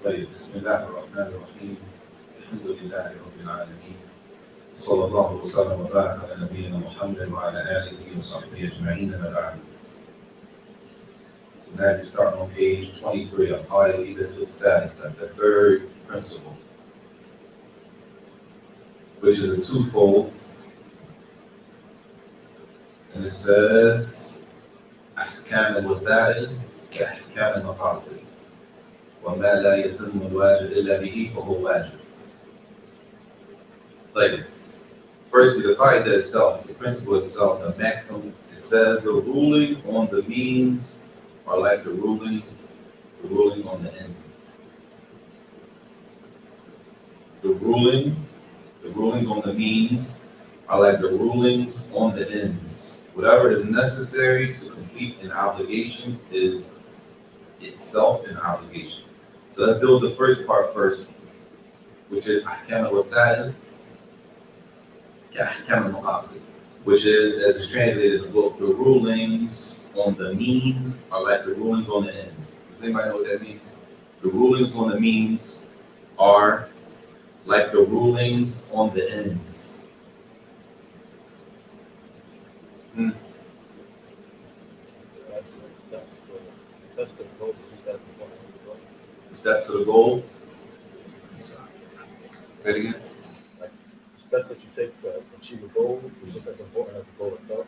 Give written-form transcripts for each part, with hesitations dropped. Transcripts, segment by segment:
طيب بسم الله الرحمن الرحيم الحمد لله رب العالمين صلى الله وسلم وبارك على نبينا محمد وعلى آله وصحبه أجمعين أما بعد. So now we start on page 23 of Al-Qaida al-Thalitha, the third principle, which is a twofold, and it says أحكام الوسائل كأحكام المقاصد وما لا يتم الواجب إلا به فهو واجب. Like, firstly, the qaida itself, the principle itself, the maxim, it says the ruling on the means are like the ruling on the ends. The rulings on the means are like the rulings on the ends. Whatever is necessary to complete an obligation is itself an obligation. So let's deal with the first part first, which is ahkam al-wasa'il, ahkam al-maqasid, which is, as it's translated in the book, the rulings on the means are like the rulings on the ends. Does anybody know what that means? The rulings on the means are like the rulings on the ends. Steps to the goal. Say it again. Like the steps that you take to achieve a goal is just as important as the goal itself.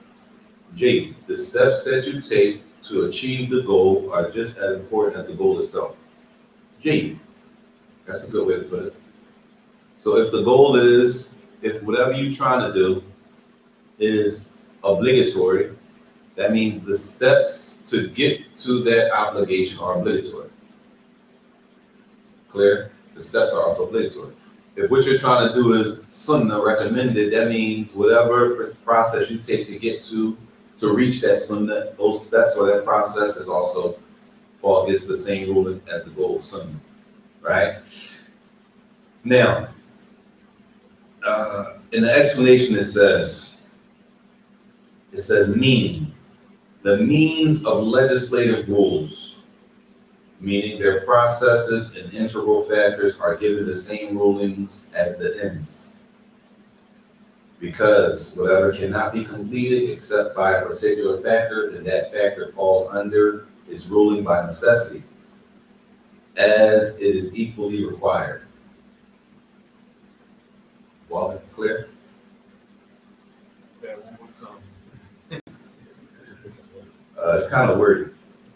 G. The steps that you take to achieve the goal are just as important as the goal itself. G. That's a good way to put it. So if the goal is, if whatever you're trying to do is obligatory, that means the steps to get to that obligation are obligatory. Clear? The steps are also obligatory. If what you're trying to do is sunnah recommended, that means whatever process you take to get to reach that sunnah, those steps or that process is also fall against the same ruling as the goal of sunnah, right? Now, in the explanation it says meaning. The means of legislative rules, meaning their processes and integral factors, are given the same rulings as the ends. Because whatever cannot be completed except by a particular factor, then that factor falls under its ruling by necessity, as it is equally required. Well, clear? It's kind of wordy.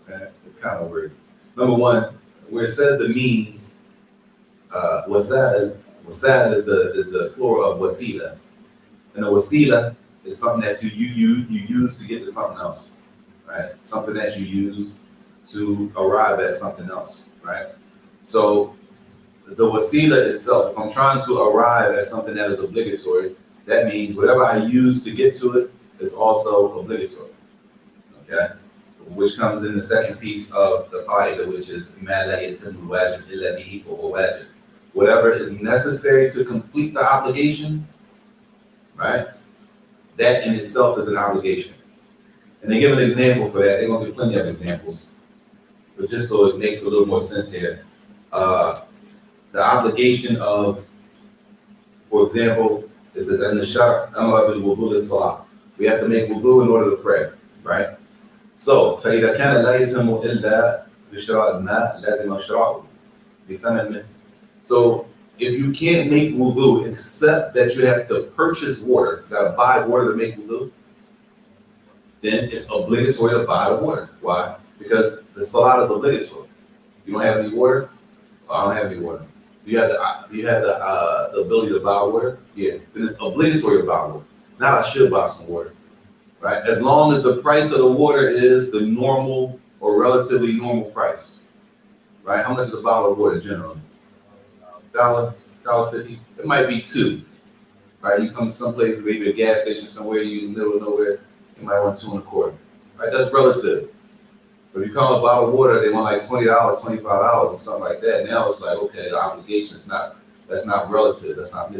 Okay? It's kind of wordy. Number one, where it says the means, wasa'il is the plural of wasila. And a wasila is something that you use to get to something else, right? Something that you use to arrive at something else, right? So the wasila itself, if I'm trying to arrive at something that is obligatory, that means whatever I use to get to it is also obligatory, okay? Which comes in the second piece of the qaida, which is ma la yatimmu wajib illa bihi fahuwa wajib. Whatever is necessary to complete the obligation, right? That in itself is an obligation. And they give an example for that. They're going to give plenty of examples. But just so it makes a little more sense here, the obligation of, for example, it says, "And the shar amar bil wudu lis-salah." We have to make wudu in order to pray, right? So, فإذا كان لا يتم إلا بشراء الماء لازم شراءه بثمن مثل. So, if you can't make wudu except that you have to purchase water, you gotta buy water to make wudu, then it's obligatory to buy the water. Why? Because the salat is obligatory. You don't have any water? I don't have any water. Do you have the ability to buy water? Yeah. Then it's obligatory to buy water. Now I should buy some water, right? As long as the price of the water is the normal or relatively normal price, right? How much is a bottle of water generally? $1.50. It might be $2, right? You come to some place, maybe a gas station somewhere, you in the middle of nowhere, you might want $2 1/4, right? That's relative. But if you come a bottle of water, they want like $20, $25 or something like that. Now it's like, okay, the obligation is that's not relative. That's not,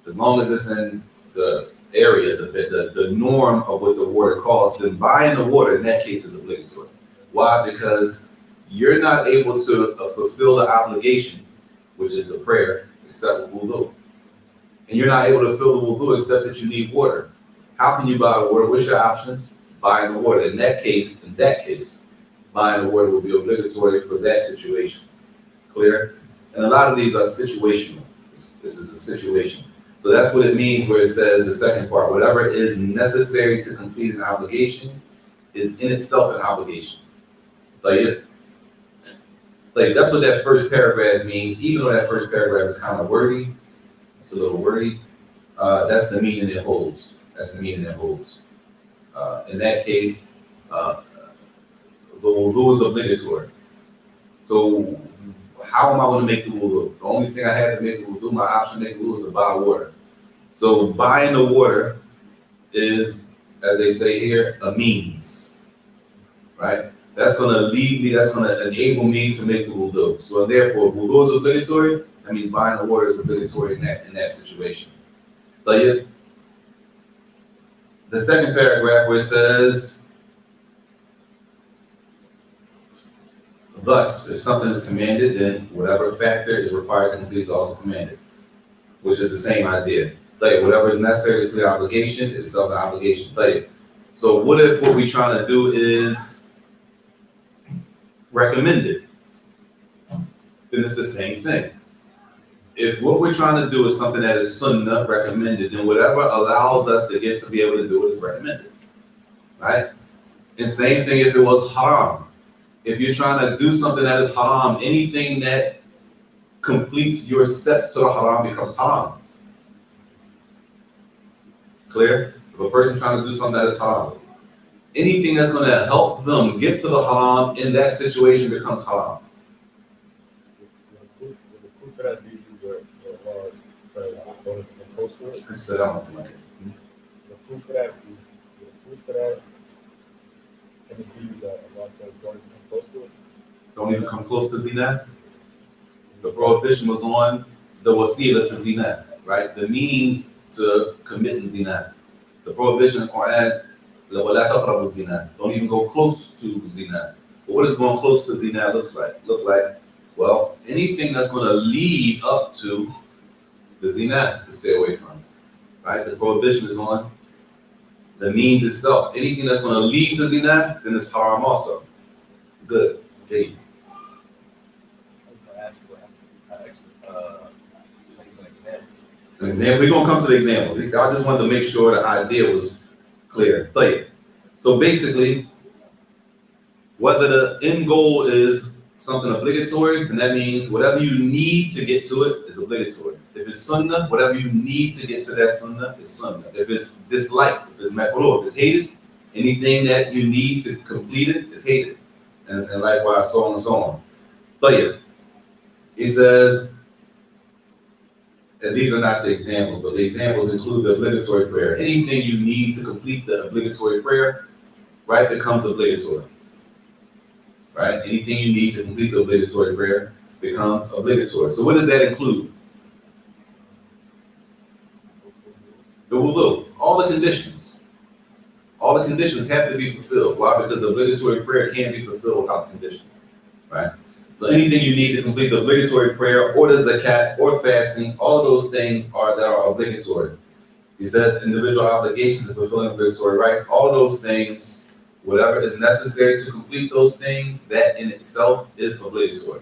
as long as it's in the area, the norm of what the water costs, then buying the water in that case is obligatory. Why? Because you're not able to fulfill the obligation, which is the prayer, except with wudu. And you're not able to fill the wudu except that you need water. How can you buy water? What's your options? Buying the water. In that case, buying the water will be obligatory for that situation. Clear? And a lot of these are situational. This is a situation. So that's what it means where it says the second part, whatever is necessary to complete an obligation is in itself an obligation. Like that's what that first paragraph means, even though that first paragraph is kind of wordy, it's a little wordy, that's the meaning it holds. That's the meaning it holds. In that case, the wudu is obligatory. So how am I going to make the wudu? The only thing I have to make the wudu, my option to make the wudu is to buy water. So buying the water is, as they say here, a means, right? That's going to lead me, that's going to enable me to make the wudu. So therefore, if wudu is obligatory, that means buying the water is obligatory in that situation. But the second paragraph where it says, thus, if something is commanded, then whatever factor is required to complete is also commanded, which is the same idea. Like whatever is necessary to complete obligation is itself an obligation. Like, so what if what we're trying to do is recommended? Then it's the same thing. If what we're trying to do is something that is sunnah, recommended, then whatever allows us to get to be able to do it is recommended, right? And same thing if it was haram. If you're trying to do something that is haram, anything that completes your steps to the haram becomes haram. Clear? If a person trying to do something that is haram, anything that's going to help them get to the haram in that situation becomes haram. Sit down. The proof for that, can it be that Allah says don't even come close to it? Don't even come close to zina. The prohibition was on the wasila to zina, right? The means to committing zina. The prohibition in the Quran, وَلَا تَقْرَبُوا الزِّنَا. Don't even go close to zina. But what does going close to zina look like? Well, anything that's going to lead up to the zina to stay away from, right? The prohibition is on the means itself. Anything that's going to lead to zina, then it's haram also. Good. Okay. An example. We're going to come to the examples. I just wanted to make sure the idea was clear. So basically, whether the end goal is something obligatory, then that means whatever you need to get to it is obligatory. If it's sunnah, whatever you need to get to that sunnah is sunnah. If it's disliked, if it's makruh, if it's hated, anything that you need to complete it is hated. And likewise, so on and so on. But he says, and these are not the examples, but the examples include the obligatory prayer. Anything you need to complete the obligatory prayer, right, becomes obligatory. Right? Anything you need to complete the obligatory prayer becomes obligatory. So what does that include? The wudu, all the conditions. All the conditions have to be fulfilled. Why? Because the obligatory prayer can't be fulfilled without the conditions. Right? So anything you need to complete the obligatory prayer or the zakat or fasting, all of those things that are obligatory. He says individual obligations and fulfilling obligatory rights, all of those things, whatever is necessary to complete those things, that in itself is obligatory.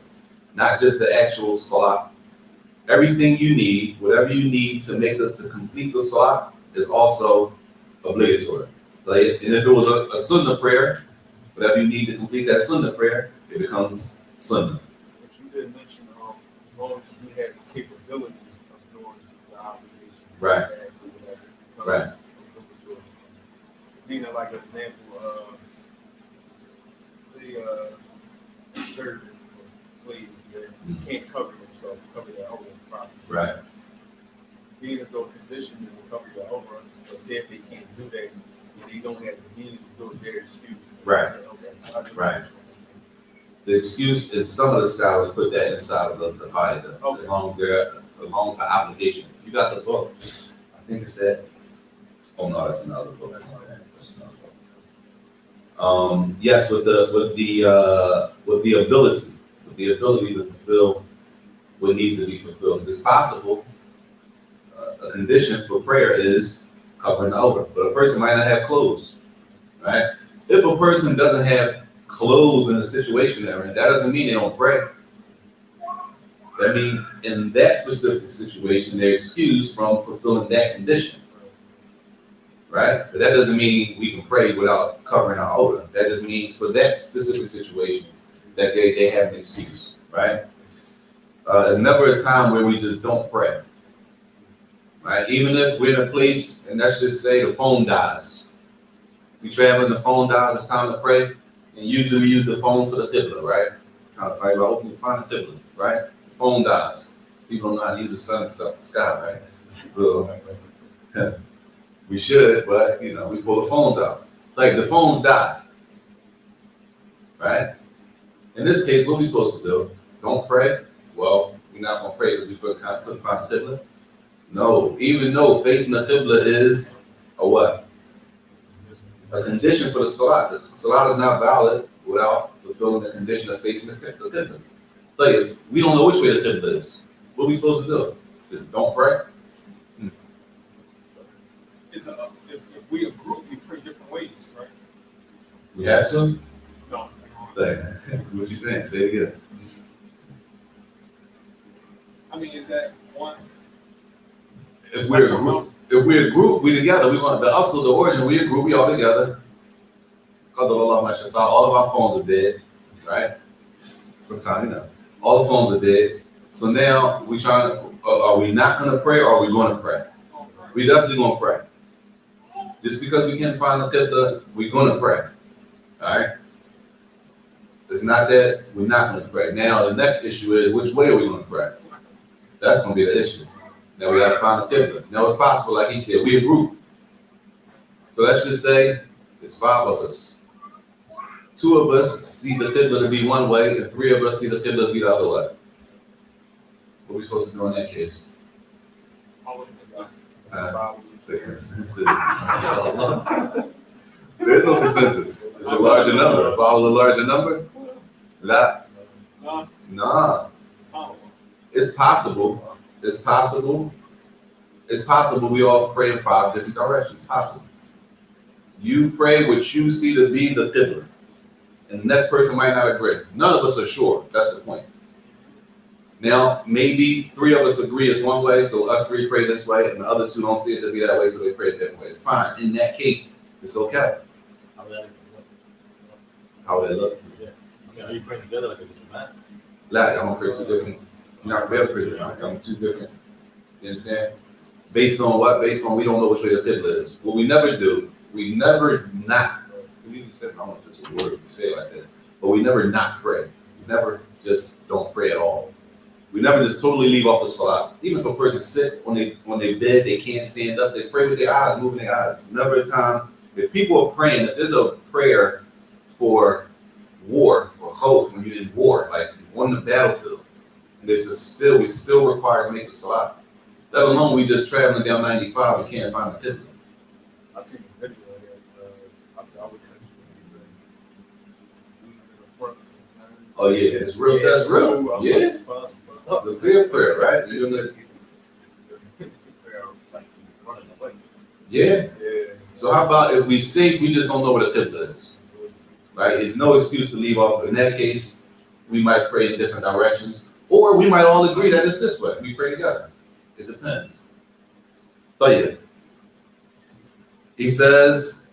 Not just the actual salah. Everything you need, whatever you need to complete the salah is also obligatory. And if it was a sunnah prayer, whatever you need to complete that sunnah prayer, it becomes sunnah. But you did mention as long as you had the capability of doing the obligation. Right. Right. Meaning, like an example, say a servant or slave that can't cover themselves, cover their own property. Right. Being as though condition is to cover your own, so say if they can't do that, and they don't have the means to do it, their excuse. Right. Okay. Right. The excuse in some of the scholars put that inside of the qaida, okay. as long as the obligation. You got the book. I think it's that. Oh no, that's another book. Yes, with the ability to fulfill what needs to be fulfilled. It's possible. A condition for prayer is covering over, but a person might not have clothes, right? If a person doesn't have clothes in the situation they're in, that doesn't mean they don't pray. That means in that specific situation, they're excused from fulfilling that condition, right? But that doesn't mean we can pray without covering our odor. That just means for that specific situation that they have an excuse, right? There's never a time where we just don't pray, right? Even if we're in a place, and let's just say the phone dies. We travel and the phone dies, it's time to pray. And usually we use the phone for the qibla, right? Trying to find out, hoping to find the qibla, right? The phone dies. People don't know how to use the sun and stuff, the sky, right? So we should, but we pull the phones out. Like the phones die, right? In this case, what are we supposed to do? Don't pray? Well, we're not going to pray because we couldn't find the qibla. No, even though facing the qibla is a what? A condition for the salat. The salat is not valid without fulfilling the condition of facing the qibla. Tell you, we don't know which way the qibla is. What are we supposed to do? Just don't pray? If we a group, we pray different ways, right? We have to? No. What you saying? Say it again. I mean, is that one? If we're a group, we together. We want the usle, the origin. We a group. We all together. All of our phones are dead, right? Sometimes all the phones are dead. So now we trying to. Are we not going to pray, or are we going to pray? We definitely going to pray. Just because we can't find the qibla, we're going to pray. All right. It's not that we're not going to pray. Now the next issue is which way are we going to pray? That's going to be the issue. Now we got to find the qibla. Now it's possible, like he said, we're a group. So let's just say it's 5 of us. 2 of us see the qibla to be one way, and 3 of us see the qibla to be the other way. What are we supposed to do in that case? The consensus. There's no consensus. It's a larger number. Follow the larger number? Nah. It's possible. It's possible. It's possible we all pray in 5 different directions. Possible. You pray what you see to be the qibla, and the next person might not agree. None of us are sure. That's the point. Now, maybe 3 of us agree it's one way, so us 3 pray this way, and the other 2 don't see it to be that way, so they pray a different way. It's fine. In that case, it's okay. How would it look? Are you praying together like it's a man? Like, I'm gonna pray 2 different. You're not gonna be able to pray together. I'm 2 different. You understand? Based on what? Based on we don't know which way the qibla is. What we never do, we never not. We even said, I don't know if this is a word we say it like this, but we never not pray. We never just don't pray at all. We never just totally leave off the salat. Even if a person sick when they bed, they can't stand up. They pray with their eyes, moving their eyes. It's never a time. If people are praying, if there's a prayer for war or hope when you're in war, like on the battlefield, and we still require to make the salat. Let alone we just traveling down 95 and can't find the qibla. I seen a video of Oh yeah, it's real. That's real. Yeah. It's a real prayer, right? You're gonna, yeah. So how about if we sink, we just don't know what a qibla is, right? There's no excuse to leave off. In that case, we might pray in different directions, or we might all agree that it's this way. We pray together. It depends. So yeah, he says,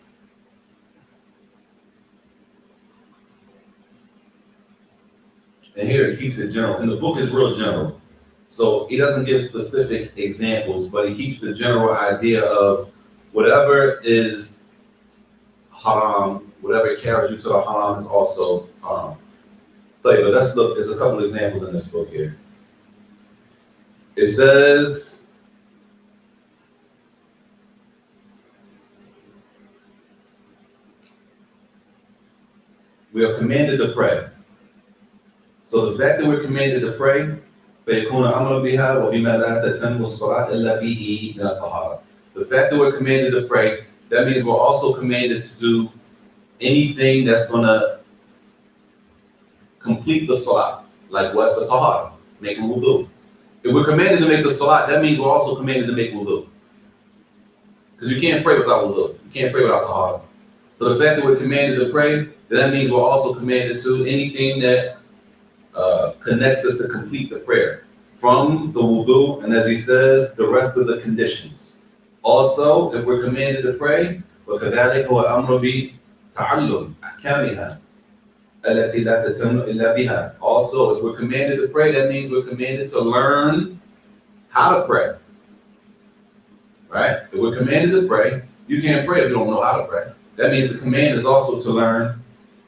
and here it keeps it general. And the book is real general. So he doesn't give specific examples, but he keeps the general idea of whatever is haram, whatever carries you to the haram is also haram. But let's look, there's a couple examples in this book here. It says, we are commanded to pray. So the fact that we're commanded to pray, the fact that we're commanded to pray, that means we're also commanded to do anything that's gonna complete the salat, like what? The tahara, making wudu. If we're commanded to make the salat, that means we're also commanded to make wudu. Because you can't pray without wudu. You can't pray without tahara. So the fact that we're commanded to pray, that means we're also commanded to anything that connects us to complete the prayer. From the wudu, and as he says, the rest of the conditions. Also, if we're commanded to pray, وَكَذَلِكَ وَأَمْرُ بِتَعَلُّمْ أَحْكَامِهَا الَّتِي لَا تَتَمُّ إِلَّا بِهَا. Also, if we're commanded to pray, that means we're commanded to learn how to pray. Right? If we're commanded to pray, you can't pray if you don't know how to pray. That means the command is also to learn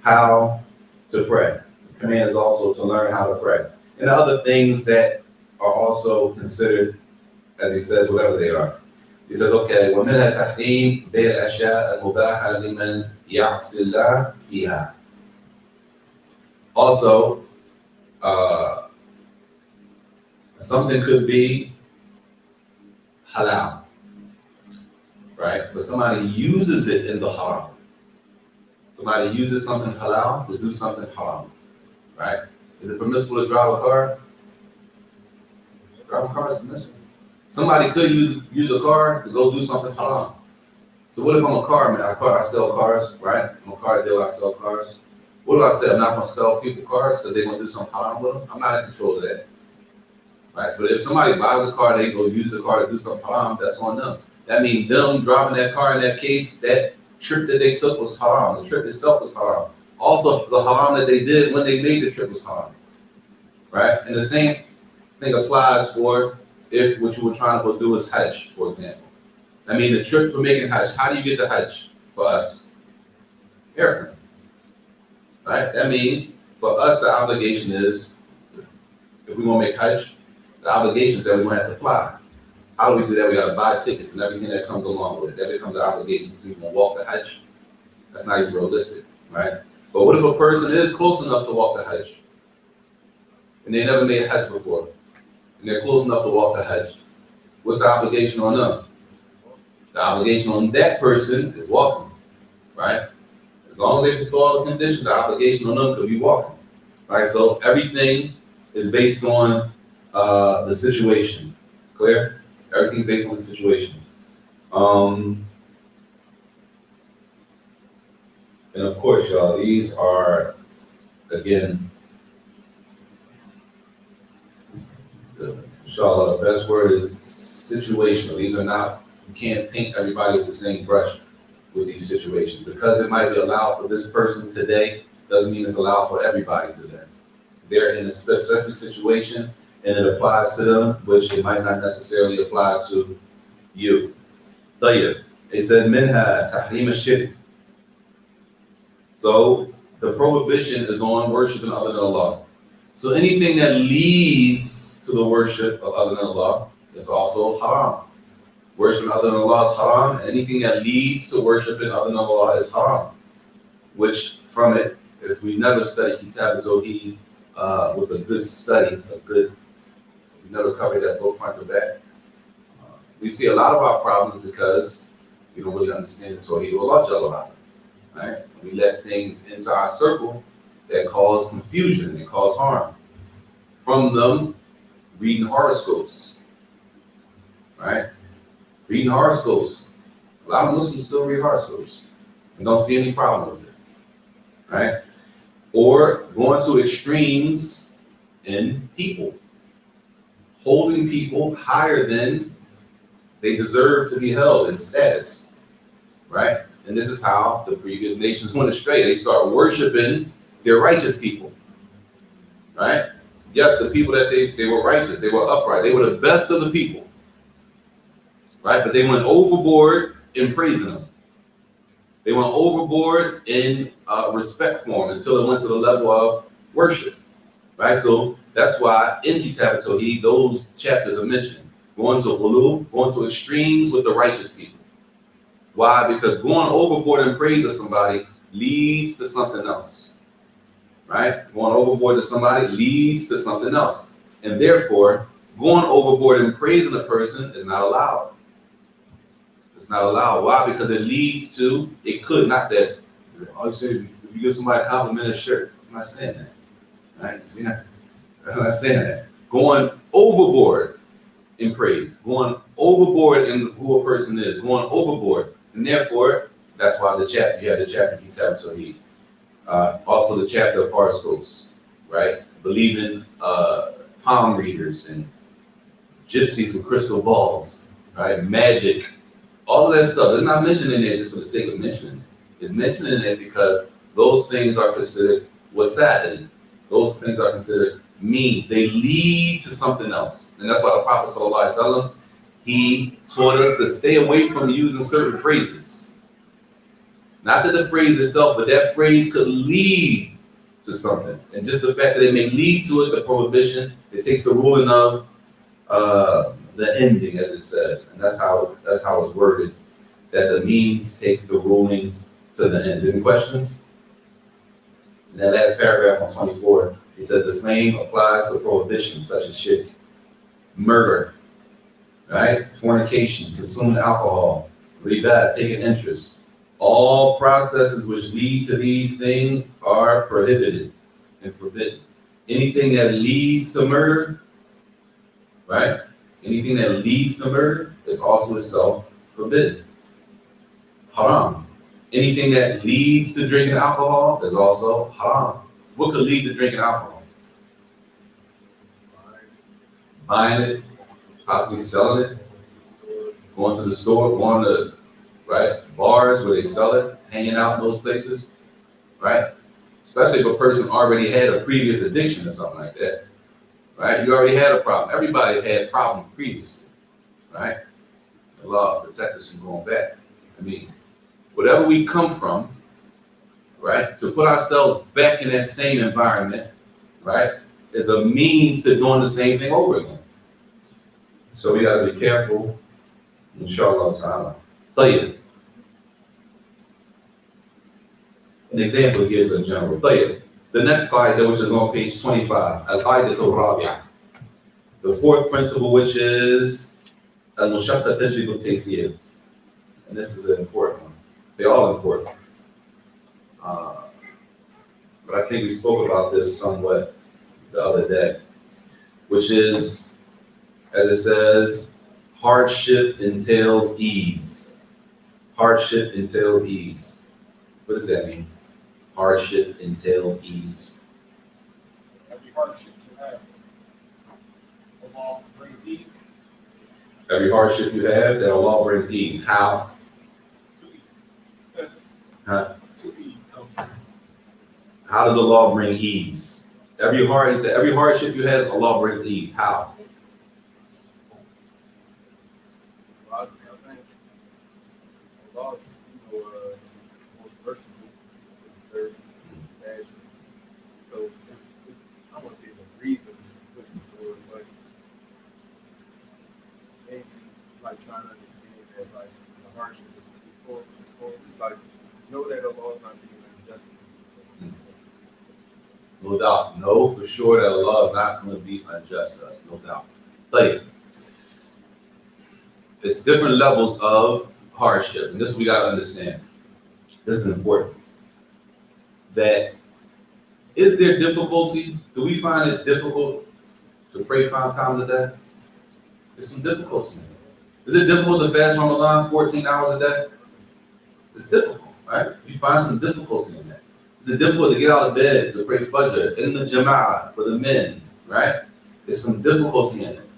how to pray. The command is also to learn how to pray. And other things that are also considered, as he says, whatever they are. He says, okay, وَمِنْهَا تَحْرِيمُ بَيْعِ الْأَشْيَاءِ الْمُبَاحَةِ لِمَنْ يَعْصِ اللَّهَ فِيهَا. Also, something could be halal, right? But somebody uses it in the haram. Somebody uses something halal to do something haram, right? Is it permissible to drive a car? Drive a car is permissible. Somebody could use a car to go do something haram. So what if I'm a car man? I sell cars, right? I'm a car dealer, I sell cars. What do I say? I'm not going to sell people cars because they're going to do something haram with them? I'm not in control of that, right? But if somebody buys a car, they go use the car to do something haram, that's on them. That means them driving that car in that case, that trip that they took was haram. The trip itself was haram. Also, the haram that they did when they made the trip was haram, right? And the same thing applies for if what you were trying to go do is Hajj, for example. I mean, the trip for making Hajj, how do you get the Hajj for us? Airplane, right? That means for us, the obligation is, if we want to make Hajj, the obligation is that we're going to have to fly. How do we do that? We got to buy tickets and everything that comes along with it. That becomes the obligation. If we want to walk the Hajj, that's not even realistic, right? But what if a person is close enough to walk the Hajj and they never made Hajj before, and they're close enough to walk the Hajj? What's the obligation on them? The obligation on that person is walking, right? As long as they fulfill all the conditions, the obligation on them could be walking, right? So everything is based on the situation. Clear? Everything based on the situation. And of course, y'all, these are, again, inshallah, the best word is situational. These are not, you can't paint everybody with the same brush with these situations. Because it might be allowed for this person today, doesn't mean it's allowed for everybody today. They're in a specific situation, and it applies to them, which it might not necessarily apply to you. طيب, it said minha tahrim al-shirk. So the prohibition is on worshiping other than Allah. So anything that leads to the worship of other than Allah is also haram. Worshiping other than Allah is haram. Anything that leads to worshiping other than Allah is haram. Which from it, if we never study Kitab al-Tawheed with a good study, we never covered that both front to back. We see a lot of our problems because we don't really understand the Tawheed of Allah Jalla wa'ala, right? We let things into our circle that cause confusion and cause harm. From them, reading horoscopes, right? Reading horoscopes. A lot of Muslims still read horoscopes and don't see any problem with it, right? Or going to extremes in people, holding people higher than they deserve to be held in status, right? And this is how the previous nations went astray. They start worshiping their righteous people, right? Yes, the people that they were righteous, they were upright, they were the best of the people, right? But they went overboard in praising them. They went overboard in respect for them until it went to the level of worship, right? So that's why in Kitab al-Tawheed, those chapters are mentioned. Going to ghulu, going to extremes with the righteous people. Why? Because going overboard in praise of somebody leads to something else, right? Going overboard to somebody leads to something else. And therefore, going overboard in praising a person is not allowed. It's not allowed. Why? Because it leads to, it could, not that All you say, if you give somebody a compliment, a shirt. I'm not saying that. Right? See, I'm not saying that. Going overboard in praise, going overboard in who a person is, going overboard, and therefore that's why you have the chapter Kitab Tawheed. Also the chapter of horoscopes, right? Believing palm readers and gypsies with crystal balls, right? Magic, all of that stuff. It's not mentioned in there just for the sake of mentioning it. It's mentioned in there because those things are considered wasa'il. Those things are considered means. They lead to something else. And that's why the Prophet ﷺ, he taught us to stay away from using certain phrases. Not that the phrase itself, but that phrase could lead to something. And just the fact that it may lead to it, the prohibition, it takes the ruling of the ending, as it says. And that's how it's worded, that the means take the rulings to the ends. Any questions? In that last paragraph on 24, it says the same applies to prohibitions such as shirk, murder, right? Fornication, consuming alcohol, riba, taking interest. All processes which lead to these things are prohibited and forbidden. Anything that leads to murder, right? Anything that leads to murder is also itself forbidden. Haram. Anything that leads to drinking alcohol is also haram. What could lead to drinking alcohol? Buying it, possibly selling it, going to the store, going to bars where they sell it, hanging out in those places, right? Especially if a person already had a previous addiction or something like that, right? You already had a problem. Everybody had problems previously, right? Allah protect us from going back. I mean, whatever we come from, right, to put ourselves back in that same environment, right, is a means to doing the same thing over again. So we got to be careful, inshallah ta'ala. Tayyib. An example gives in general. Tayyib. The next qaida, which is on page 25, al-qaida al-rabi'ah. The fourth principle, which is al-mushaqqa tajribu al-taysir. And this is an important one. They're all important. But I think we spoke about this somewhat the other day, which is, as it says, hardship entails ease. Hardship entails ease. What does that mean? Hardship entails ease. Every hardship you have, Allah brings ease. Every hardship you have, that Allah brings ease. How? Huh? How does Allah bring ease? Every hardship you have, Allah brings ease. How? Allah, most merciful to the servant, compassion. So I want to say it's a reason looking for it, but maybe like trying to understand that like the hardship is for like know that Allah is not being unjust. No doubt. Know for sure that Allah is not going to be unjust to us. No doubt. Like, it's different levels of hardship. And this we got to understand. This is important. That is there difficulty? Do we find it difficult to pray 5 times a day? There's some difficulty. Is it difficult to fast Ramadan 14 hours a day? It's difficult, right? You find some difficulty in that. Is it difficult to get out of bed to pray Fajr in the Jama'ah for the men, right? There's some difficulty in it,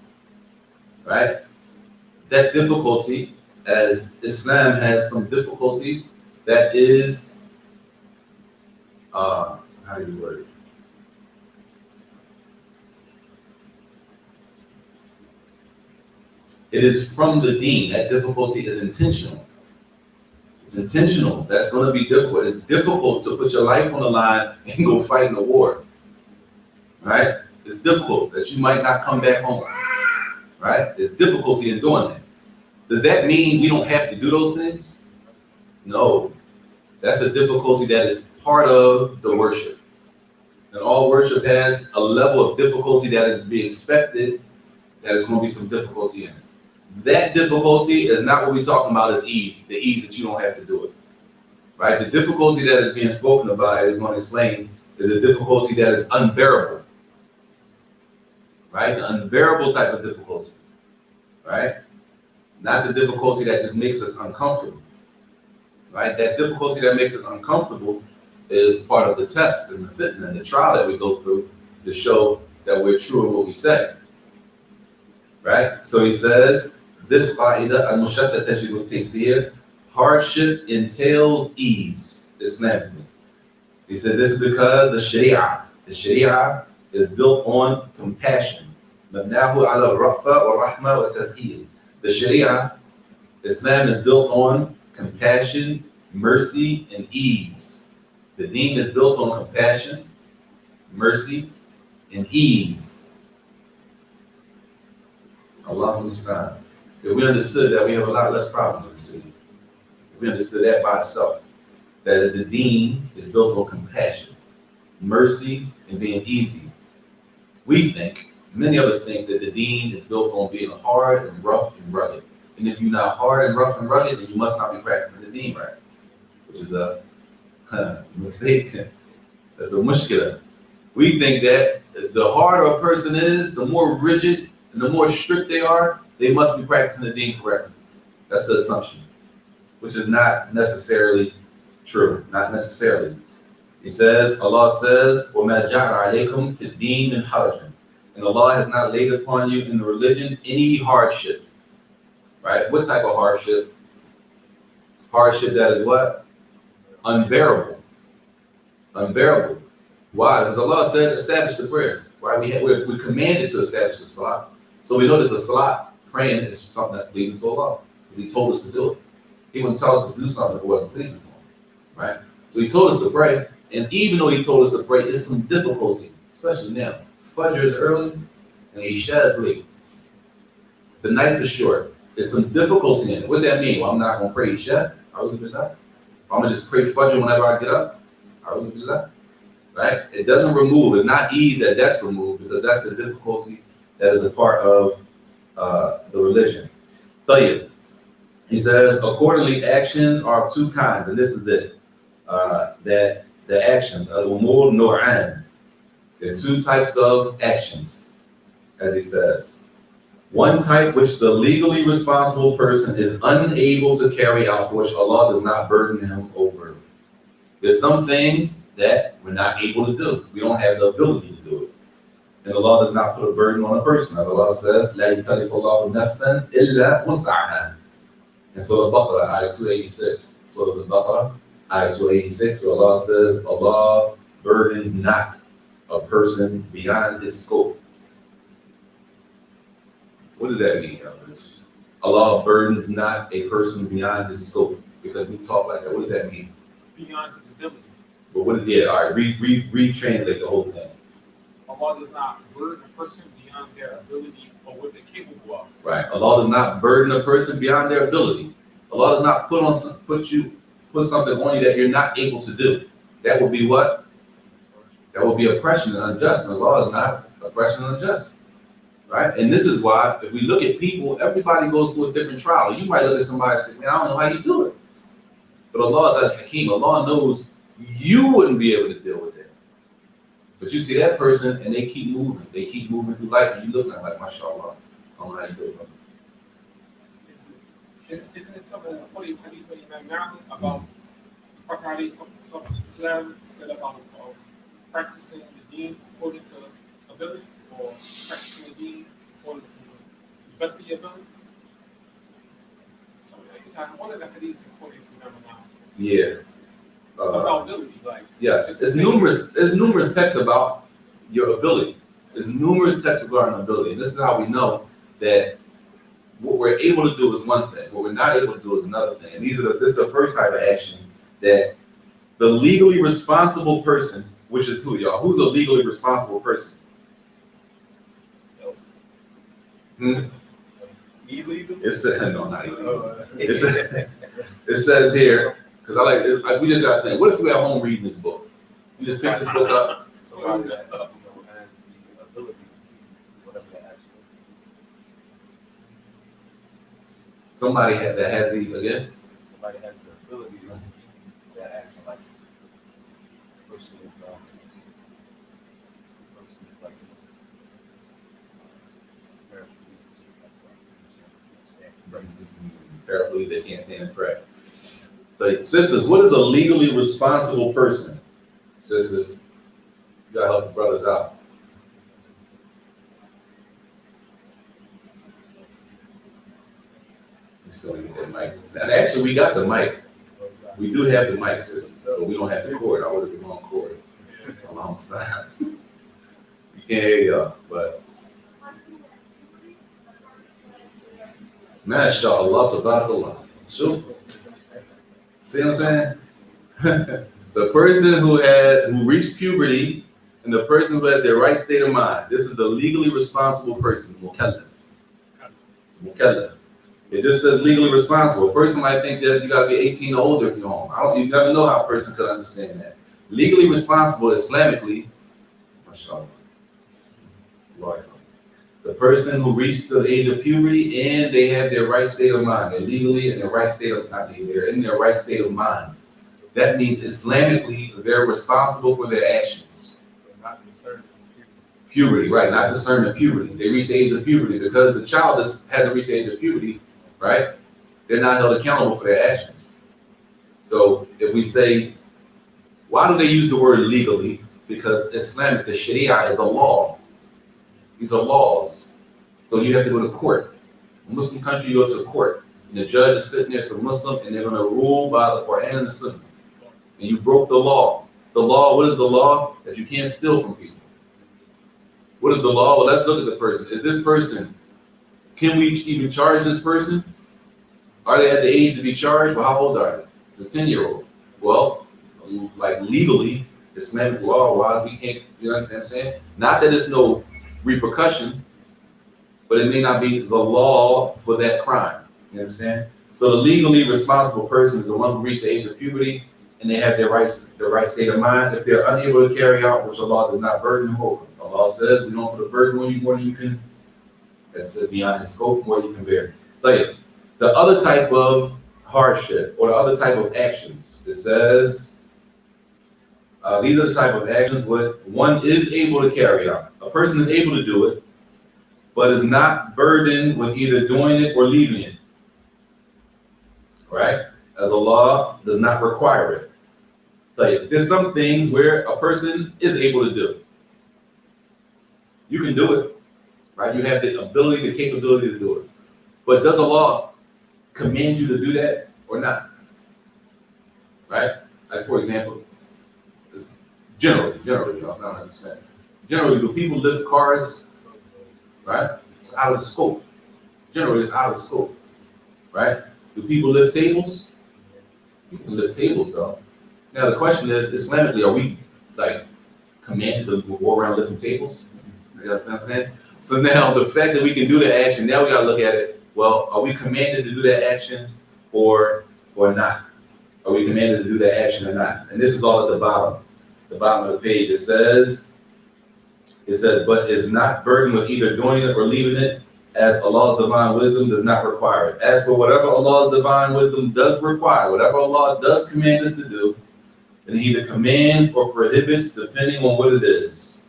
right? That difficulty, as Islam has some difficulty, that is, how do you word it? It is from the deen. That difficulty is intentional. It's intentional. That's going to be difficult. It's difficult to put your life on the line and go fight in a war, right? It's difficult that you might not come back home, right? It's difficulty in doing that. Does that mean we don't have to do those things? No. That's a difficulty that is part of the worship. And all worship has a level of difficulty that is to be expected, that is going to be some difficulty in it. That difficulty is not what we're talking about as ease, the ease that you don't have to do it, right? The difficulty that is being spoken about, as one explained, is a difficulty that is unbearable, right? The unbearable type of difficulty, right? Not the difficulty that just makes us uncomfortable, right? That difficulty that makes us uncomfortable is part of the test and the fitna and the trial that we go through to show that we're true in what we say, right? So he says, this qaida al-mushatta tajribu taysir, hardship entails ease, Islamically. He said this is because the Sharia is built on compassion. مبناه على الرأفة والرحمة والتسهيل. The Sharia, Islam is built on compassion, mercy, and ease. The deen is built on compassion, mercy, and ease. Allahumma musta'an. If we understood that, we have a lot less problems in the city. If we understood that by itself, that the deen is built on compassion, mercy, and being easy. We think, many of us think that the deen is built on being hard and rough and rugged. And if you're not hard and rough and rugged, then you must not be practicing the deen right, which is a mistake. That's a mushkila. We think that the harder a person is, the more rigid and the more strict they are, they must be practicing the deen correctly. That's the assumption, which is not necessarily true, not necessarily. He says, Allah says, وَمَا جَعْلَ عَلَيْكُمْ فِي الدِّينِ مِنْ حَرَجٍ. And Allah has not laid upon you in the religion any hardship. Right? What type of hardship? Hardship that is what? Unbearable. Unbearable. Why? Because Allah said, establish the prayer. Right? We're commanded to establish the salah. So we know that the salah, praying, is something that's pleasing to Allah. Because He told us to do it. He wouldn't tell us to do something if it wasn't pleasing to Him. Right? So He told us to pray. And even though He told us to pray, it's some difficulty, especially now. Fajr is early and Isha is late. The nights are short. There's some difficulty in it. What does that mean? Well, I'm not going to pray Isha. I'm going to just pray Fajr whenever I get up. Right? It doesn't remove. It's not ease that's removed, because that's the difficulty that is a part of the religion. Tayyib. He says, accordingly, actions are of two kinds, and this is it. That the actions, al-umur nu'an. There are two types of actions, as he says. One type which the legally responsible person is unable to carry out, for which Allah does not burden him over. There's some things that we're not able to do. We don't have the ability to do it. And Allah does not put a burden on a person. As Allah says, لا يكلف الله نفسا إلا وسعها. In Surah Al-Baqarah, ayah 286. Surah Al-Baqarah, ayah 286, where Allah says, Allah burdens not a person beyond his scope. What does that mean, elders? Allah burdens not a person beyond his scope, because we talk like that. What does that mean? Beyond his ability. But what is all right, retranslate the whole thing. Allah does not burden a person beyond their ability or what they're capable of. Right. Allah does not burden a person beyond their ability. Allah does not put something on you that you're not able to do. That would be what? That would be oppression and unjust. And Allah is not oppression and unjust. Right? And this is why, if we look at people, everybody goes through a different trial. You might look at somebody and say, man, I don't know how you do it. But Allah is al-Hakim. Allah knows you wouldn't be able to deal with that. But you see that person and they keep moving. They keep moving through life, and you look at them like, mashallah, I don't know how you do it. Isn't it something what you about Prophet Islam said about practicing the deen according to ability, or practicing the deen according to the best of your ability? So one of the hadiths according to now. Yeah. About ability, like yes, there's numerous texts about your ability. There's numerous texts regarding ability, and this is how we know that what we're able to do is one thing, what we're not able to do is another thing. And this is the first type of action that the legally responsible person, which is who, y'all? Who's a legally responsible person? illegal. It says no, not illegal. It says here. Because we just got to think, what if we're at home reading this book? You just pick this book up. Somebody that has the ability to do whatever that action is. Somebody that has the, again? Somebody has the ability to do that person is like Paraplegic, they can't stand and pray. But sisters, what is a legally responsible person? Sisters, you gotta help the brothers out. We still need that mic. And actually, we got the mic. We do have the mic, sisters, but we don't have the cord. I would have been on cord a long time. You can't hear y'all, but MashaAllah, tabarakallah. Sure. See what I'm saying? The person who reached puberty and the person who has their right state of mind. This is the legally responsible person, mukallaf. Mukallaf. It just says legally responsible. A person might think that you gotta be 18 or older if you're home. You never know how a person could understand that. Legally responsible Islamically, mashallah. The person who reached the age of puberty and they have their right state of mind. They're legally in their right state of they're in their right state of mind. That means Islamically they're responsible for their actions. So not discerning puberty, right? Not discerning puberty. They reach the age of puberty because the child hasn't reached the age of puberty, right? They're not held accountable for their actions. So if we say, why do they use the word legally? Because Islamic, the Sharia is a law. These are laws. So you have to go to court. In a Muslim country, you go to court. And the judge is sitting there, it's a Muslim, and they're going to rule by the Quran and the Sunnah. And you broke the law. The law, what is the law? That you can't steal from people. What is the law? Well, let's look at the person. Is this person, can we even charge this person? Are they at the age to be charged? Well, how old are they? It's a 10-year-old. Well, like legally, Islamic law, why we can't, you know what I'm saying? Not that it's no repercussion, but it may not be the law for that crime. You understand? So the legally responsible person is the one who reached the age of puberty and they have their right state of mind. If they're unable to carry out, which Allah does not burden them over. Allah says we don't put a burden on you more than you can, that's beyond the scope, more than you can bear. Like the other type of hardship or the other type of actions, it says, these are the type of actions what one is able to carry out. A person is able to do it, but is not burdened with either doing it or leaving it. Right? As Allah does not require it. Like there's some things where a person is able to do. You can do it, right? You have the ability, the capability to do it. But does Allah command you to do that or not? Right? Like for example, generally, y'all, not 100%. Generally, do people lift cars? Right? It's out of the scope. Generally, it's out of the scope. Right? Do people lift tables? People lift tables, though. Now, the question is, Islamically, are we, like, commanded to go around lifting tables? You know what I'm saying? So now, the fact that we can do that action, now we got to look at it. Well, are we commanded to do that action or not? Are we commanded to do that action or not? And this is all at the bottom of the page. It says, but is not burdened with either doing it or leaving it, as Allah's divine wisdom does not require it. As for whatever Allah's divine wisdom does require, whatever Allah does command us to do, then He either commands or prohibits depending on what it is.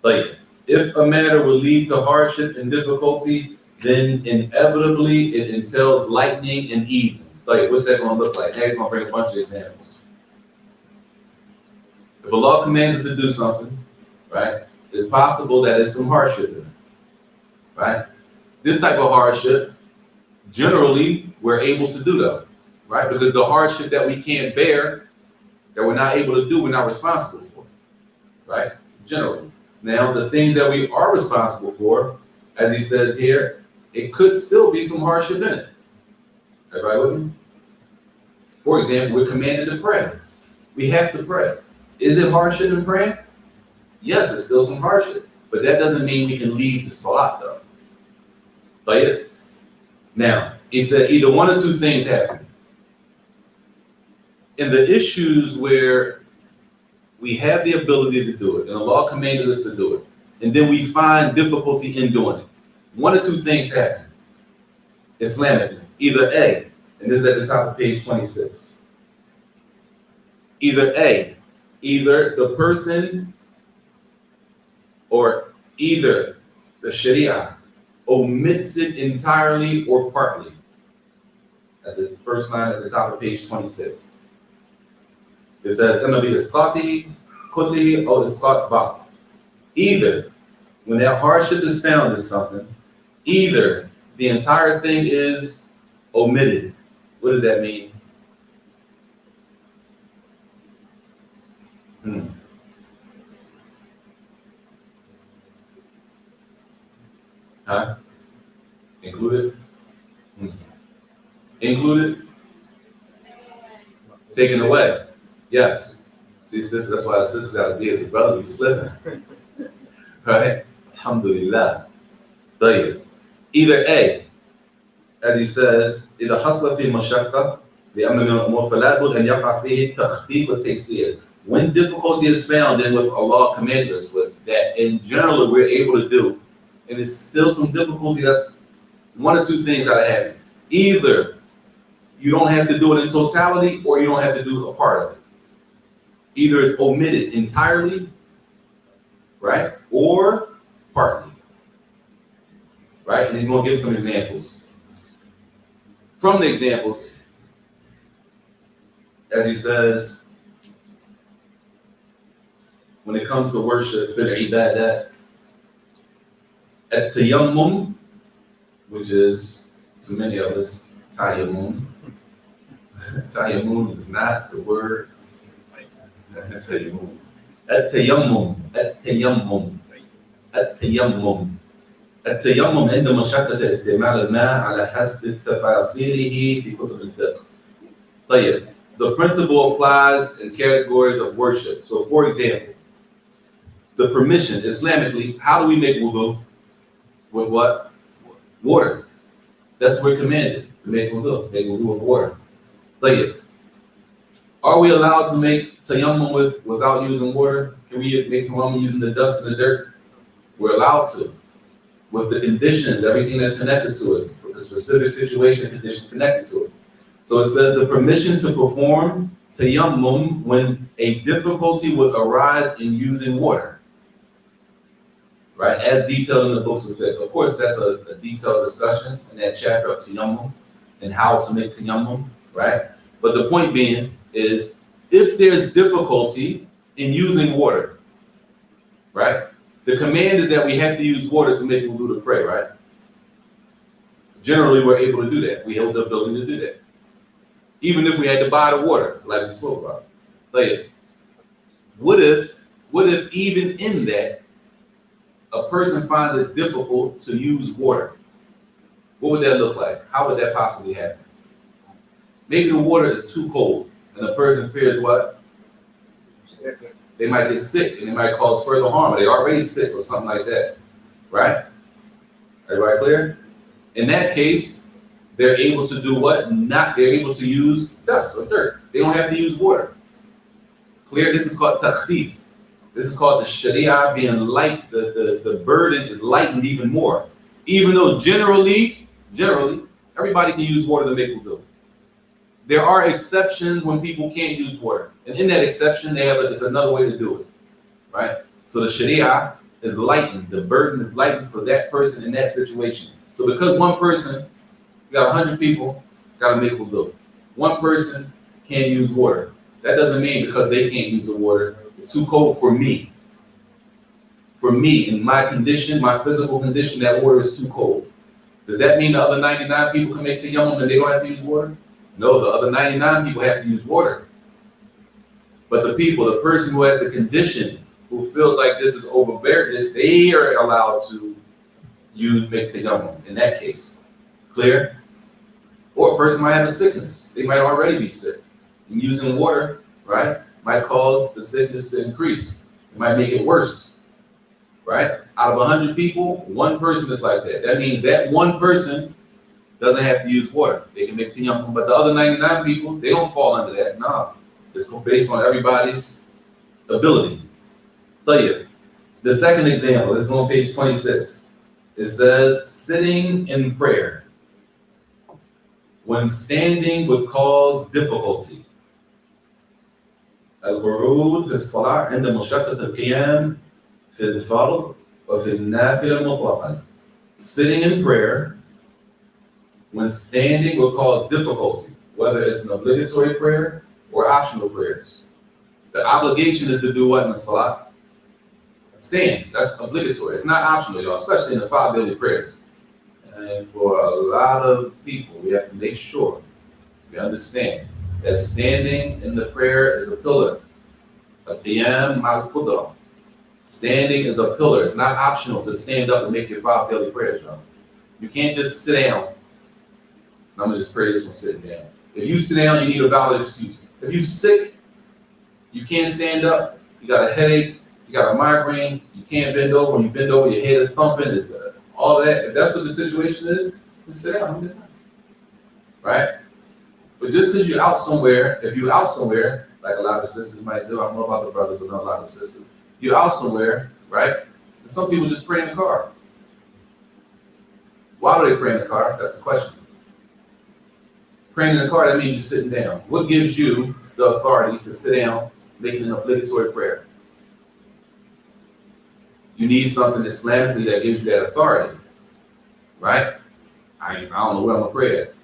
Like, if a matter will lead to hardship and difficulty, then inevitably it entails lightening and easing. Like, what's that going to look like? Next, I'm going to bring a bunch of examples. If Allah commands us to do something, right, it's possible that there's some hardship in it, right? This type of hardship, generally, we're able to do though, right? Because the hardship that we can't bear, that we're not able to do, we're not responsible for, right? Generally. Now, the things that we are responsible for, as he says here, it could still be some hardship in it. Everybody with me? For example, we're commanded to pray. We have to pray. Is it hardship in praying? Yes, it's still some hardship, but that doesn't mean we can leave the salat though. Like it. Now, he said either one or two things happen. In the issues where we have the ability to do it, and Allah commanded us to do it, and then we find difficulty in doing it, one or two things happen. Islamically, either A, and this is at the top of page 26. Either A, Either the person or either the Sharia omits it entirely or partly. That's the first line at the top of page 26. It says, "Imma bi isqati kulli or isqat ba'd." Either, when that hardship is found in something, either the entire thing is omitted. What does that mean? Huh? Included? Included? Taken away? Yes. See, sisters, that's why the sisters got to be as the brothers be slipping. Right? Alhamdulillah. طيب. Either A, as he says, إذا حصل في مشقة لأمر من الأمور فلا بد أن يقع فيه التخفيف والتيسير. When difficulty is found, then with Allah commanded us with that in general we're able to do, and it's still some difficulty, that's one or two things gotta happen. Either you don't have to do it in totality, or you don't have to do a part of it. Either it's omitted entirely, right, or partly, right? And he's gonna give some examples. From the examples, as he says, when it comes to worship, fil ibadat, at-tayammum, which is, to many of us, tayammum. Tayammum is not the word. Tayammum. At-tayammum. At-tayammum. At-tayammum. التيمم عند مشقة استعمال الماء على حسب تفاصيله في كتب الفقه. طيب, the principle applies in categories of worship. So, for example, the permission, Islamically, how do we make wudu? With what? Water. That's what we're commanded to make wudu with water. طيب, are we allowed to make tayammum without using water? Can we make tayammum using the dust and the dirt? We're allowed to. With the conditions, everything that's connected to it, with the specific situation and conditions connected to it. So it says the permission to perform tayammum when a difficulty would arise in using water, right? As detailed in the books of fiqh. Of course, that's a detailed discussion in that chapter of tayammum and how to make tayammum, right? But the point being is, if there's difficulty in using water, right? The command is that we have to use water to make wudu to pray, right? Generally, we're able to do that. We have the ability to do that. Even if we had to buy the water, like we spoke about. Like, what if even in that, a person finds it difficult to use water? What would that look like? How would that possibly happen? Maybe the water is too cold, and the person fears what? They might get sick, and it might cause further harm, or they're already sick or something like that, right? Everybody clear? In that case, they're able to do what? They're able to use dust or dirt. They don't have to use water. Clear? This is called takhfif. This is called the Sharia being light. The burden is lightened even more. Even though generally, everybody can use water to make wudu. There are exceptions when people can't use water. And in that exception, it's another way to do it, right? So the Sharia is lightened. The burden is lightened for that person in that situation. So because one person, you got 100 people, got to make wudu. One person can't use water. That doesn't mean because they can't use the water, it's too cold for me. For me, in my condition, my physical condition, that water is too cold. Does that mean the other 99 people can make tayammum and they don't have to use water? No, the other 99 people have to use water. But the person who has the condition, who feels like this is overbearing, they are allowed to make tayammum in that case. Clear? Or a person might have a sickness. They might already be sick. And using water, right, might cause the sickness to increase. It might make it worse, right? Out of 100 people, one person is like that. That means that one person doesn't have to use water. They can make tayammum, but the other 99 people, they don't fall under that. No, it's based on everybody's ability. The second example, this is on page 26. It says, sitting in prayer when standing would cause difficulty. القعود في الصلاة عند مشقة القيام في الفرض وفي النافلة مطلقا. Sitting in prayer when standing will cause difficulty, whether it's an obligatory prayer or optional prayers. The obligation is to do what in the salah? Stand. That's obligatory. It's not optional, y'all, especially in the 5 daily prayers. And for a lot of people, we have to make sure we understand that standing in the prayer is a pillar. Al-Qiyam al-Qudra. Standing is a pillar. It's not optional to stand up and make your 5 daily prayers, y'all. You can't just sit down. I'm gonna just pray this one sitting down. If you sit down, you need a valid excuse. If you're sick, you can't stand up, you got a headache, you got a migraine, you can't bend over. When you bend over, your head is thumping, it's all of that. If that's what the situation is, then sit down. Right? But just because you're out somewhere, if you're out somewhere, like a lot of sisters might do, I don't know about the brothers, I know a lot of sisters, you're out somewhere, right? And some people just pray in the car. Why do they pray in the car? That's the question. Praying in the car, that means you're sitting down. What gives you the authority to sit down, making an obligatory prayer? You need something Islamically that gives you that authority, right? I don't know where I'm gonna pray at.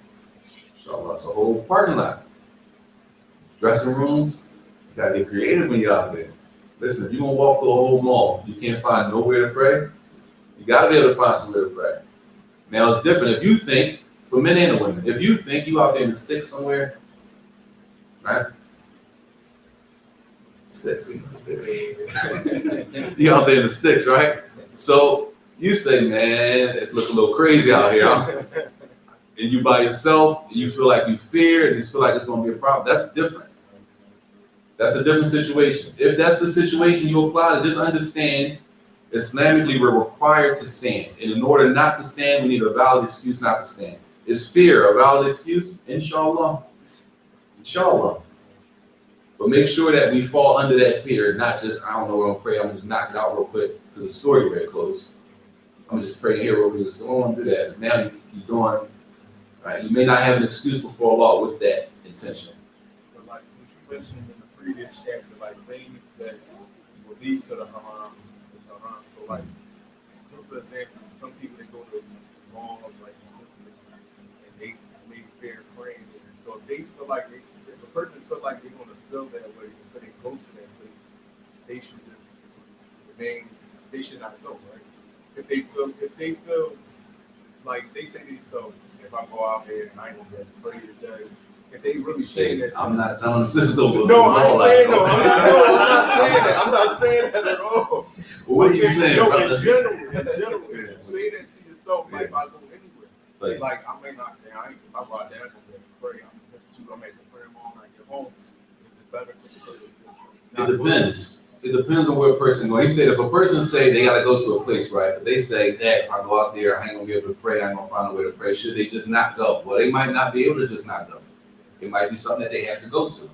So that's a whole parking lot. Dressing rooms, you gotta get creative when you're out there. Listen, if you're gonna walk through a whole mall, you can't find nowhere to pray, you gotta be able to find somewhere to pray. Now it's different if you think, for men and women, if you think you out there in the sticks somewhere, right? Sticks. You out there in the sticks, right? So you say, man, it's looking a little crazy out here. And you by yourself, you feel like you fear, and you feel like it's gonna be a problem. That's different. That's a different situation. If that's the situation you apply to, just understand, Islamically, we're required to stand. And in order not to stand, we need a valid excuse not to stand. Is fear a valid excuse? Inshallah. Inshallah. But make sure that we fall under that fear, not just, I don't know where I'm praying, I'm just knock it out real quick, because the story very close. I'm just praying here real quick, so I don't want to do that, because now you're doing, right? You may not have an excuse before Allah with that intention. But like what you mentioned in the previous chapter, like things that will lead to the haram, So like, just for example, some people they go to malls like sisters and they may fear praying. So if they feel like if a person feel like they're gonna feel that way when they go to that place, they should just remain. They should not go, right? If they feel like they say to themselves, if I go out there and I ain't gonna get afraid today, if they really say that, I'm not telling the sister to go to the no, mall. I'm saying no, I'm not saying that. I'm not saying that at all. Well, what are you saying, no, brother? in general, say that to yourself, like if I go anywhere. Like I may not, I ain't my dad gonna get pray. I'm at the prayer mall when I get home. It's better for the person. It depends. It depends on where a person goes. He said if a person say they gotta go to a place, right? But they say, Dad, if I go out there, I ain't gonna be able to pray, I ain't gonna find a way to pray. Should they just not go? Well, they might not be able to just not go. It might be something that they have to go to.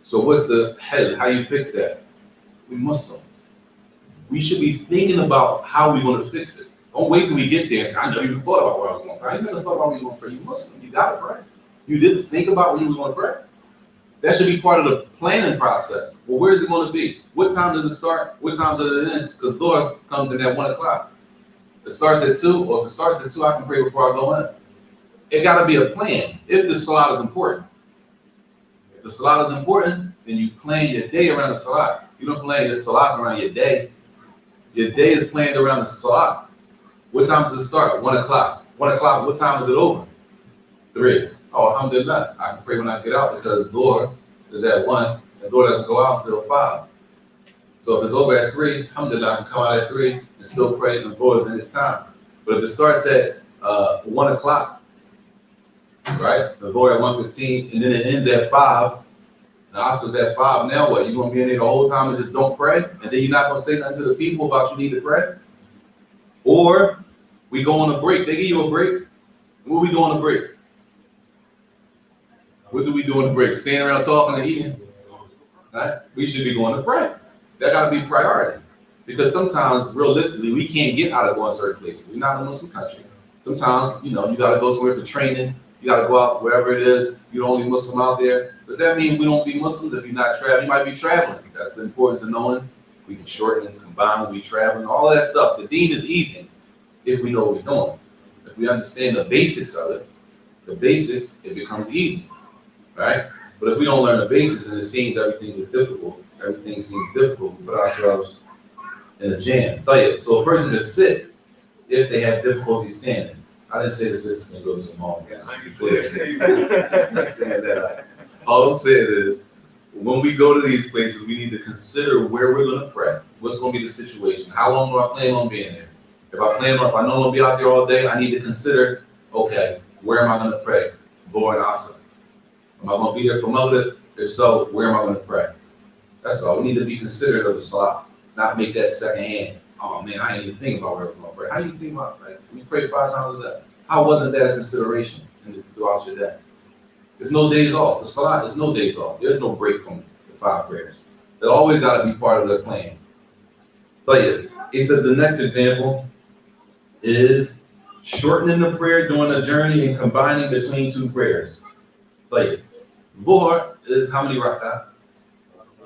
So what's the head? How you fix that? We Muslim. We should be thinking about how we're gonna fix it. Don't wait till we get there and say, I never even thought about where I was gonna pray. You never thought about where you were gonna pray. You Muslim. You gotta pray. You didn't think about where you were gonna pray. That should be part of the planning process. Well, where is it going to be? What time does it start? What time does it end? Because Lord comes in at 1 o'clock. It starts at 2, or if it starts at 2, I can pray before I go in. It got to be a plan if the salat is important. If the salat is important, then you plan your day around the salat. You don't plan your salat around your day. Your day is planned around the salat. What time does it start? 1 o'clock. 1 o'clock, what time is it over? 3. Oh, alhamdulillah, I can pray when I get out because Lord is at 1 and Lord doesn't go out until 5. So if it's over at 3, alhamdulillah, I can come out at 3 and still pray and Lord is in His time. But if it starts at 1 o'clock, right, the Lord at 1:15, and then it ends at 5, the Asr's at 5, now what? You're going to be in there the whole time and just don't pray? And then you're not going to say nothing to the people about you need to pray? Or we go on a break. They give you a break. What we do on a break? What do we do on the break? Stand around talking and eating? Right? We should be going to pray. That got to be priority. Because sometimes, realistically, we can't get out of going certain places. We're not in a Muslim country. Sometimes, you got to go somewhere for training. You got to go out wherever it is. You're the only Muslim out there. Does that mean we don't be Muslims if you're not traveling? You might be traveling. That's the importance of knowing. We can shorten and combine when we traveling. All that stuff. The deen is easy if we know what we're doing. If we understand the basics of it, it becomes easy, right? But if we don't learn the basics, then it seems everything seems difficult. We put ourselves in a jam. So a person is sick if they have difficulty standing. I didn't say the sisters can go to the mall. I'm not saying that. All I'm saying is, when we go to these places, we need to consider where we're going to pray. What's going to be the situation? How long do I plan on being there? If I know I'm going to be out there all day, I need to consider, okay, where am I going to pray? Dhuhr and Asr. Am I going to be there for Maghrib? If so, where am I going to pray? That's all. We need to be considerate of the salah, not make that second hand. Oh man, I ain't even think about where I'm going to pray. How do you think about it? We pray 5 times a day. How wasn't that a consideration throughout your day? There's no days off. The salah is no days off. There's no break from the 5 prayers. They always got to be part of the plan. But yeah, it says the next example is shortening the prayer during a journey and combining between 2 prayers. Like Dhuhr is how many rak'ah?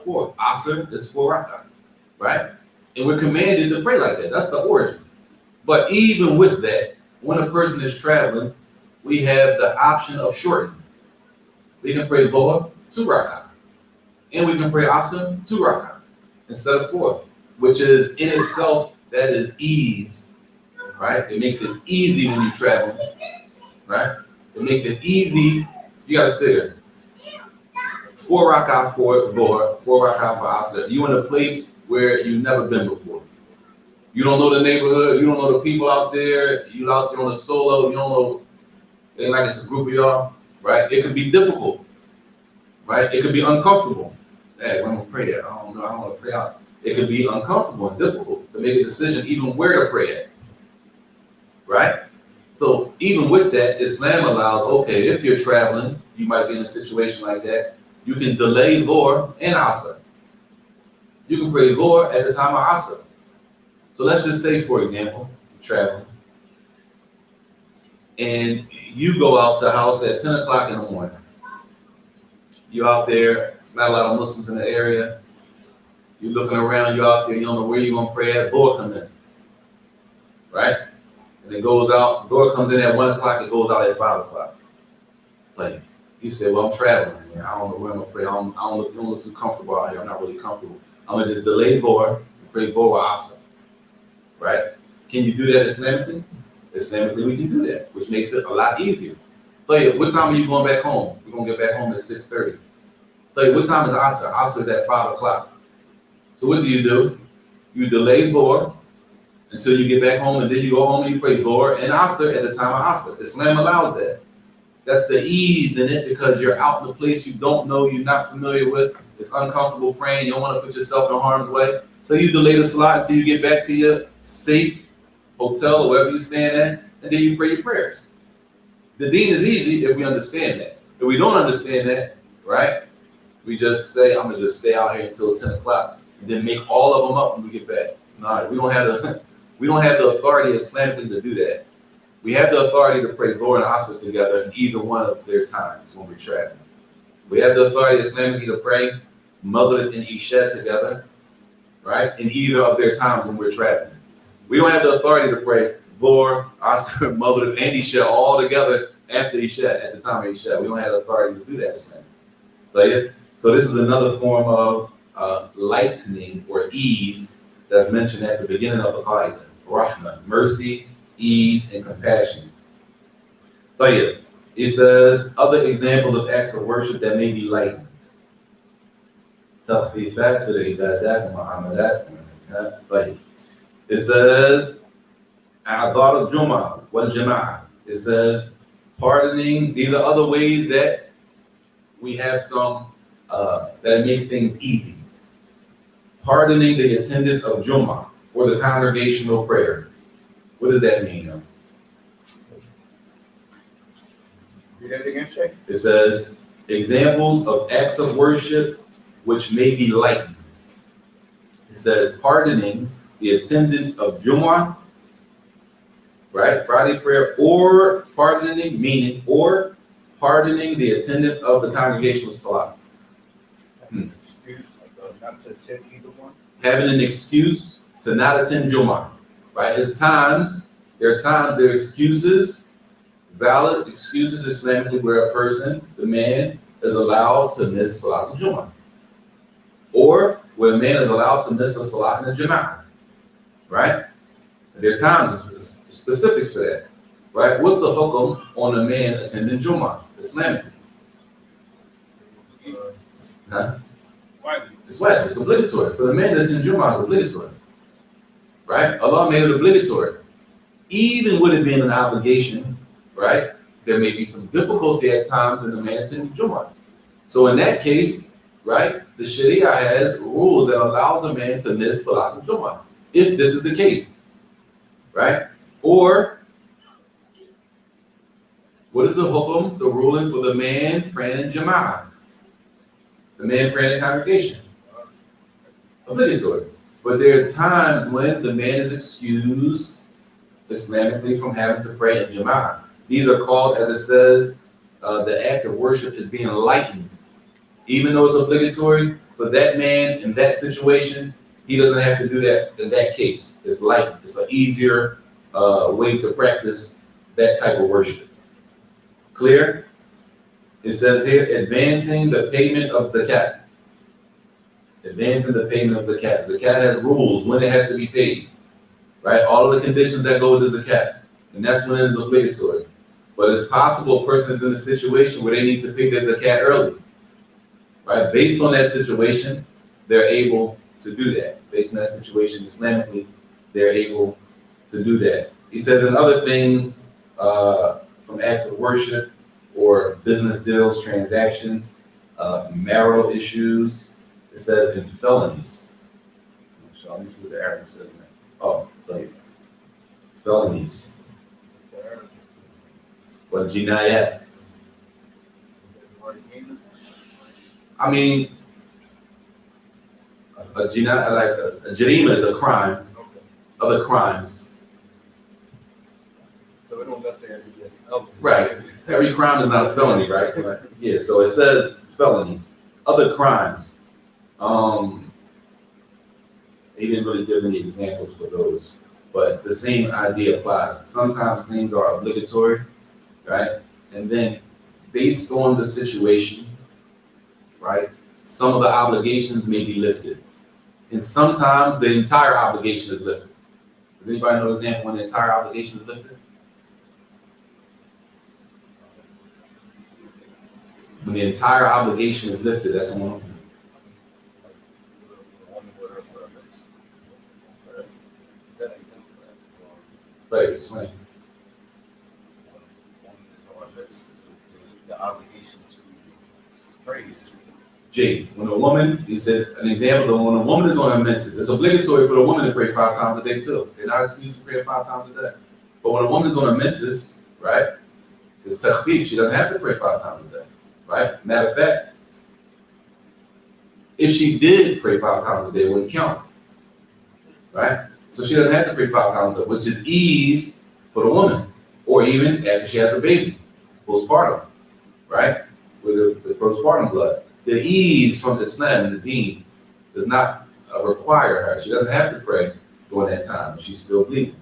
4. Asr is 4 rak'ah, right? And we're commanded to pray like that. That's the origin. But even with that, when a person is traveling, we have the option of shortening. We can pray Dhuhr 2 rak'ah, and we can pray Asr 2 rak'ah instead of 4, which is in itself, that is ease, right? It makes it easy when you travel, right? It makes it easy. You got to figure 4 rak'ah for Dhuhr, 4 rak'ah for Asr. You in a place where you've never been before. You don't know the neighborhood. You don't know the people out there. You out there on a solo. You don't know. It ain't like it's a group of y'all, right? It could be difficult, right? It could be uncomfortable. Hey, I'm gonna pray at. I don't know. I don't want to pray out. It could be uncomfortable and difficult to make a decision even where to pray at, right? So even with that, Islam allows, okay, if you're traveling, you might be in a situation like that. You can delay Dhuhr and Asr. You can pray Dhuhr at the time of Asr. So let's just say, for example, you're traveling, and you go out the house at 10 o'clock in the morning. You're out there, there's not a lot of Muslims in the area. You're looking around, you're out there, you don't know where you're going to pray at. Dhuhr comes in, right? And it goes out, Dhuhr comes in at 1 o'clock, it goes out at 5 o'clock. Like, you say, well, I'm traveling, man. I don't know where I'm going to pray. I don't look too comfortable out here. I'm not really comfortable. I'm going to just delay Dhuhr and pray Dhuhr with Asr. Right? Can you do that Islamically? Islamically, we can do that, which makes it a lot easier. Like, what time are you going back home? We're going to get back home at 6:30. Like, what time is Asr? Asr is at 5 o'clock. So what do? You delay Dhuhr until you get back home, and then you go home and you pray Dhuhr and Asr at the time of Asr. Islam allows that. That's the ease in it, because you're out in a place you don't know, you're not familiar with. It's uncomfortable praying. You don't want to put yourself in harm's way. So you delay the salah until you get back to your safe hotel or wherever you're staying at, and then you pray your prayers. The deen is easy if we understand that. If we don't understand that, right, we just say, I'm going to just stay out here until 10 o'clock and then make all of them up when we get back. No, we don't have the authority Islamically to do that. We have the authority to pray Dhuhr and Asr together in either one of their times when we're traveling. We have the authority Islamically to pray Maghrib and Isha together, right, in either of their times when we're traveling. We don't have the authority to pray Dhuhr, Asr, Maghrib, and Isha all together after Isha, at the time of Isha. We don't have the authority to do that, Islam. So this is another form of lightening or ease that's mentioned at the beginning of the Qaidah. Rahmah, mercy, ease, and compassion. It says other examples of acts of worship that may be lightened. Takhfifat fil ibadat wa muamalat. It says a'dhar al-jum'ah wal jama'ah. It says pardoning. These are other ways that we have some that make things easy. Pardoning the attendance of Jummah, or the congregational prayer. What does that mean? Read that again, Shay. It says examples of acts of worship which may be lightened. It says pardoning the attendance of Jummah, right, Friday prayer, or pardoning, meaning, or pardoning the attendance of the congregation with salah. Excuse, not to attend either one. Having an excuse to not attend Jummah, right? There are excuses, valid excuses Islamically where a person, the man, is allowed to miss Salat al-Jummah. Or where a man is allowed to miss the Salat in the Jama'ah, right? There are times, specifics for that, right? What's the hukum on a man attending Jummah, Islamically? Huh? Why? It's wajib, it's obligatory. For the man to attend Jummah, it's obligatory, right? Allah made it obligatory. Even with it being an obligation, right? There may be some difficulty at times in the man attending Jummah. So in that case, right, the Sharia has rules that allows a man to miss Salat al-Jummah, if this is the case, right? Or, what is the hukum, the ruling for the man praying in Jama'ah? The man praying in congregation? Obligatory. But there's times when the man is excused Islamically from having to pray in Jama'ah. These are called, as it says, the act of worship is being lightened. Even though it's obligatory, for that man in that situation, he doesn't have to do that in that case. It's light. It's an easier way to practice that type of worship. Clear? It says here, advancing the payment of zakat. Advancing the payment of zakat. Zakat has rules when it has to be paid, right? All of the conditions that go with the zakat, and that's when it is obligatory. But it's possible a person is in a situation where they need to pay their zakat early, right? Based on that situation, they're able to do that. Based on that situation, Islamically, they're able to do that. He says in other things, from acts of worship or business deals, transactions, marital issues, it says in felonies. So let me see what the Arabic says. Oh, like felonies. Or jinayat. I mean, a jarima is a crime. Other crimes. So it don't necessarily be right. Every crime is not a felony, right? Yeah. So it says felonies, other crimes. He didn't really give any examples for those, but the same idea applies. Sometimes things are obligatory, right? And then based on the situation, right, some of the obligations may be lifted. And sometimes the entire obligation is lifted. Does anybody know an example when the entire obligation is lifted? When the entire obligation is lifted, that's one. Right, explain. The obligation to pray. Jay, when a woman, he said an example, when a woman is on her menses, it's obligatory for the woman to pray 5 times a day too. They're not excused to pray 5 times a day. But when a woman is on her menses, right, it's takhfif. She doesn't have to pray 5 times a day, right? Matter of fact, if she did pray 5 times a day, it wouldn't count, right? So she doesn't have to pray 5 times a day, which is ease for the woman, or even after she has a baby, postpartum, right? With the postpartum blood. The ease from Islam, the deen, does not require her. She doesn't have to pray during that time. She's still bleeding.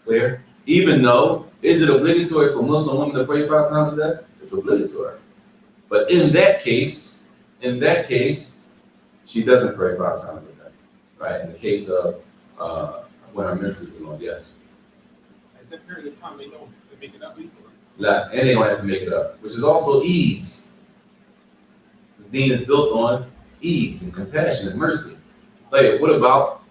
Clear? Even though, is it obligatory for Muslim women to pray 5 times a day? It's obligatory. But in that case, she doesn't pray 5 times a day, right? In the case of when her menses is on, yes. At that period of time, they don't make it up either. And they don't have to make it up, which is also ease. This deen is built on ease and compassion and mercy. Like, what about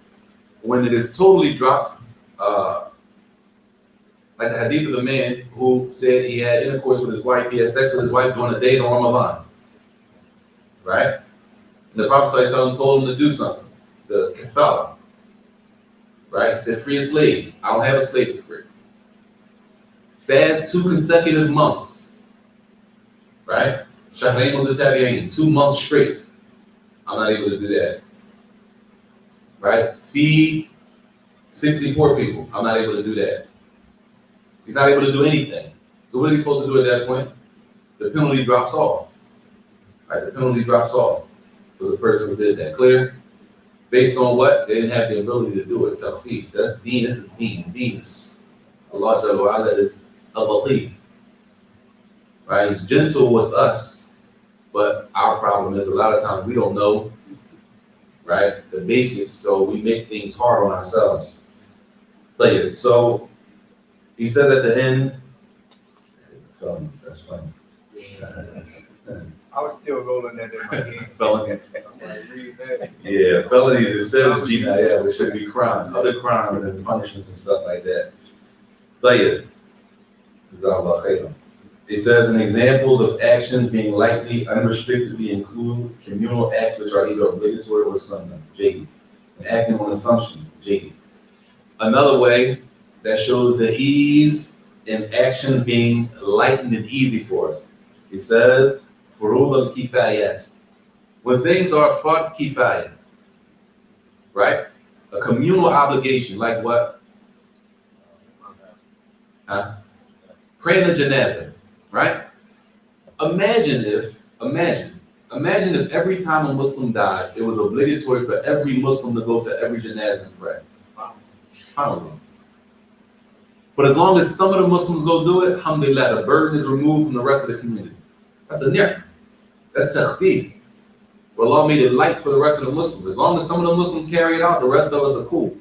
when it is totally dropped? Like the hadith of the man who said he had intercourse with his wife, he had sex with his wife during the day of Ramadan. Right? And the Prophet ﷺ told him to do something. The kafala. Right? He said, free a slave. I don't have a slave to free. Fast 2 consecutive months. Right? Shahrain mutatabi'in, 2 months straight. I'm not able to do that. Right? Feed 64 people. I'm not able to do that. He's not able to do anything. So what is he supposed to do at that point? the penalty drops off. Right? The penalty drops off for the person who did that. Clear? Based on what? They didn't have the ability to do it. Tawfiq. That's deen. This is deen. Deen is Allah Jalla wa Ala is a belief. Right? He's gentle with us, but our problem is a lot of times we don't know, right, the basics, so we make things hard on ourselves. So he says at the end, that's funny. I was still rolling that in my head. Felonies. Somebody read that. Yeah, felonies, it says jinayah, which should be crimes, other crimes and punishments and stuff like that. It says, in examples of actions being lightly, unrestrictedly include communal acts which are either obligatory or sunnah, J. And acting on assumption, J. Another way that shows the ease in actions being lightened and easy for us. It says, furud al-kifayat. When things are fard kifayat, right? A communal obligation, like what? Praying a janazah, right? Imagine if every time a Muslim died, it was obligatory for every Muslim to go to every janazah and pray. But as long as some of the Muslims go do it, alhamdulillah, the burden is removed from the rest of the community. That's a ni'mah. That's takhfif. Well, Allah made it light for the rest of the Muslims. As long as some of the Muslims carry it out, the rest of us are cool.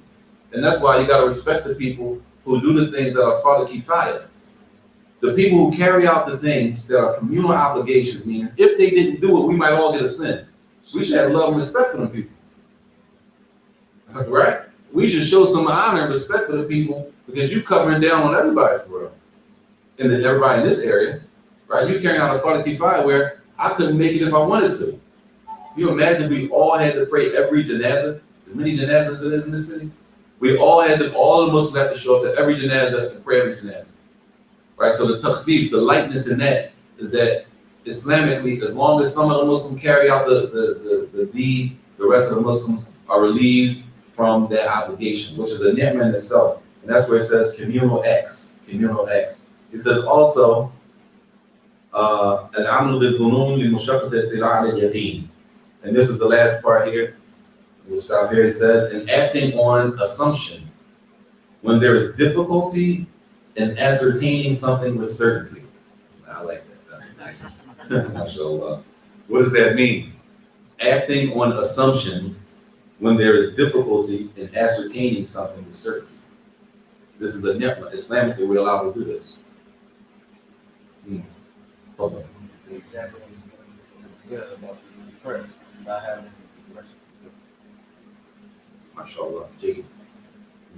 And that's why you got to respect the people who do the things that are fardu kifayah. The people who carry out the things that are communal obligations, meaning if they didn't do it, we might all get a sin. We should have love and respect for them people. Right? We should show some honor and respect for the people because you're covering down on everybody for real. And then everybody in this area, right? You're carrying out a fardu kifayah where I couldn't make it if I wanted to. You imagine if we all had to pray every janazah, as many janazahs as there is in this city? All the Muslims have to show up to every janazah and pray every janazah. Right, so the takhfif, the lightness in that is that Islamically, as long as some of the Muslims carry out the deed, the rest of the Muslims are relieved from their obligation, which is a ni'mah in itself. And that's where it says communal acts. It says also, al-amal bil-dhunun li-mushaqqat al-itila' al-yaqeen. And this is the last part here. We'll stop here. It says, and acting on assumption when there is difficulty in ascertaining something with certainty. I like that. That's nice. MashaAllah. What does that mean? Acting on assumption when there is difficulty in ascertaining something with certainty. This is a ni'mah. Islamically, we're allowed to do this. Okay. The example is good about prayer, not having questions. MashaAllah. Jiggy.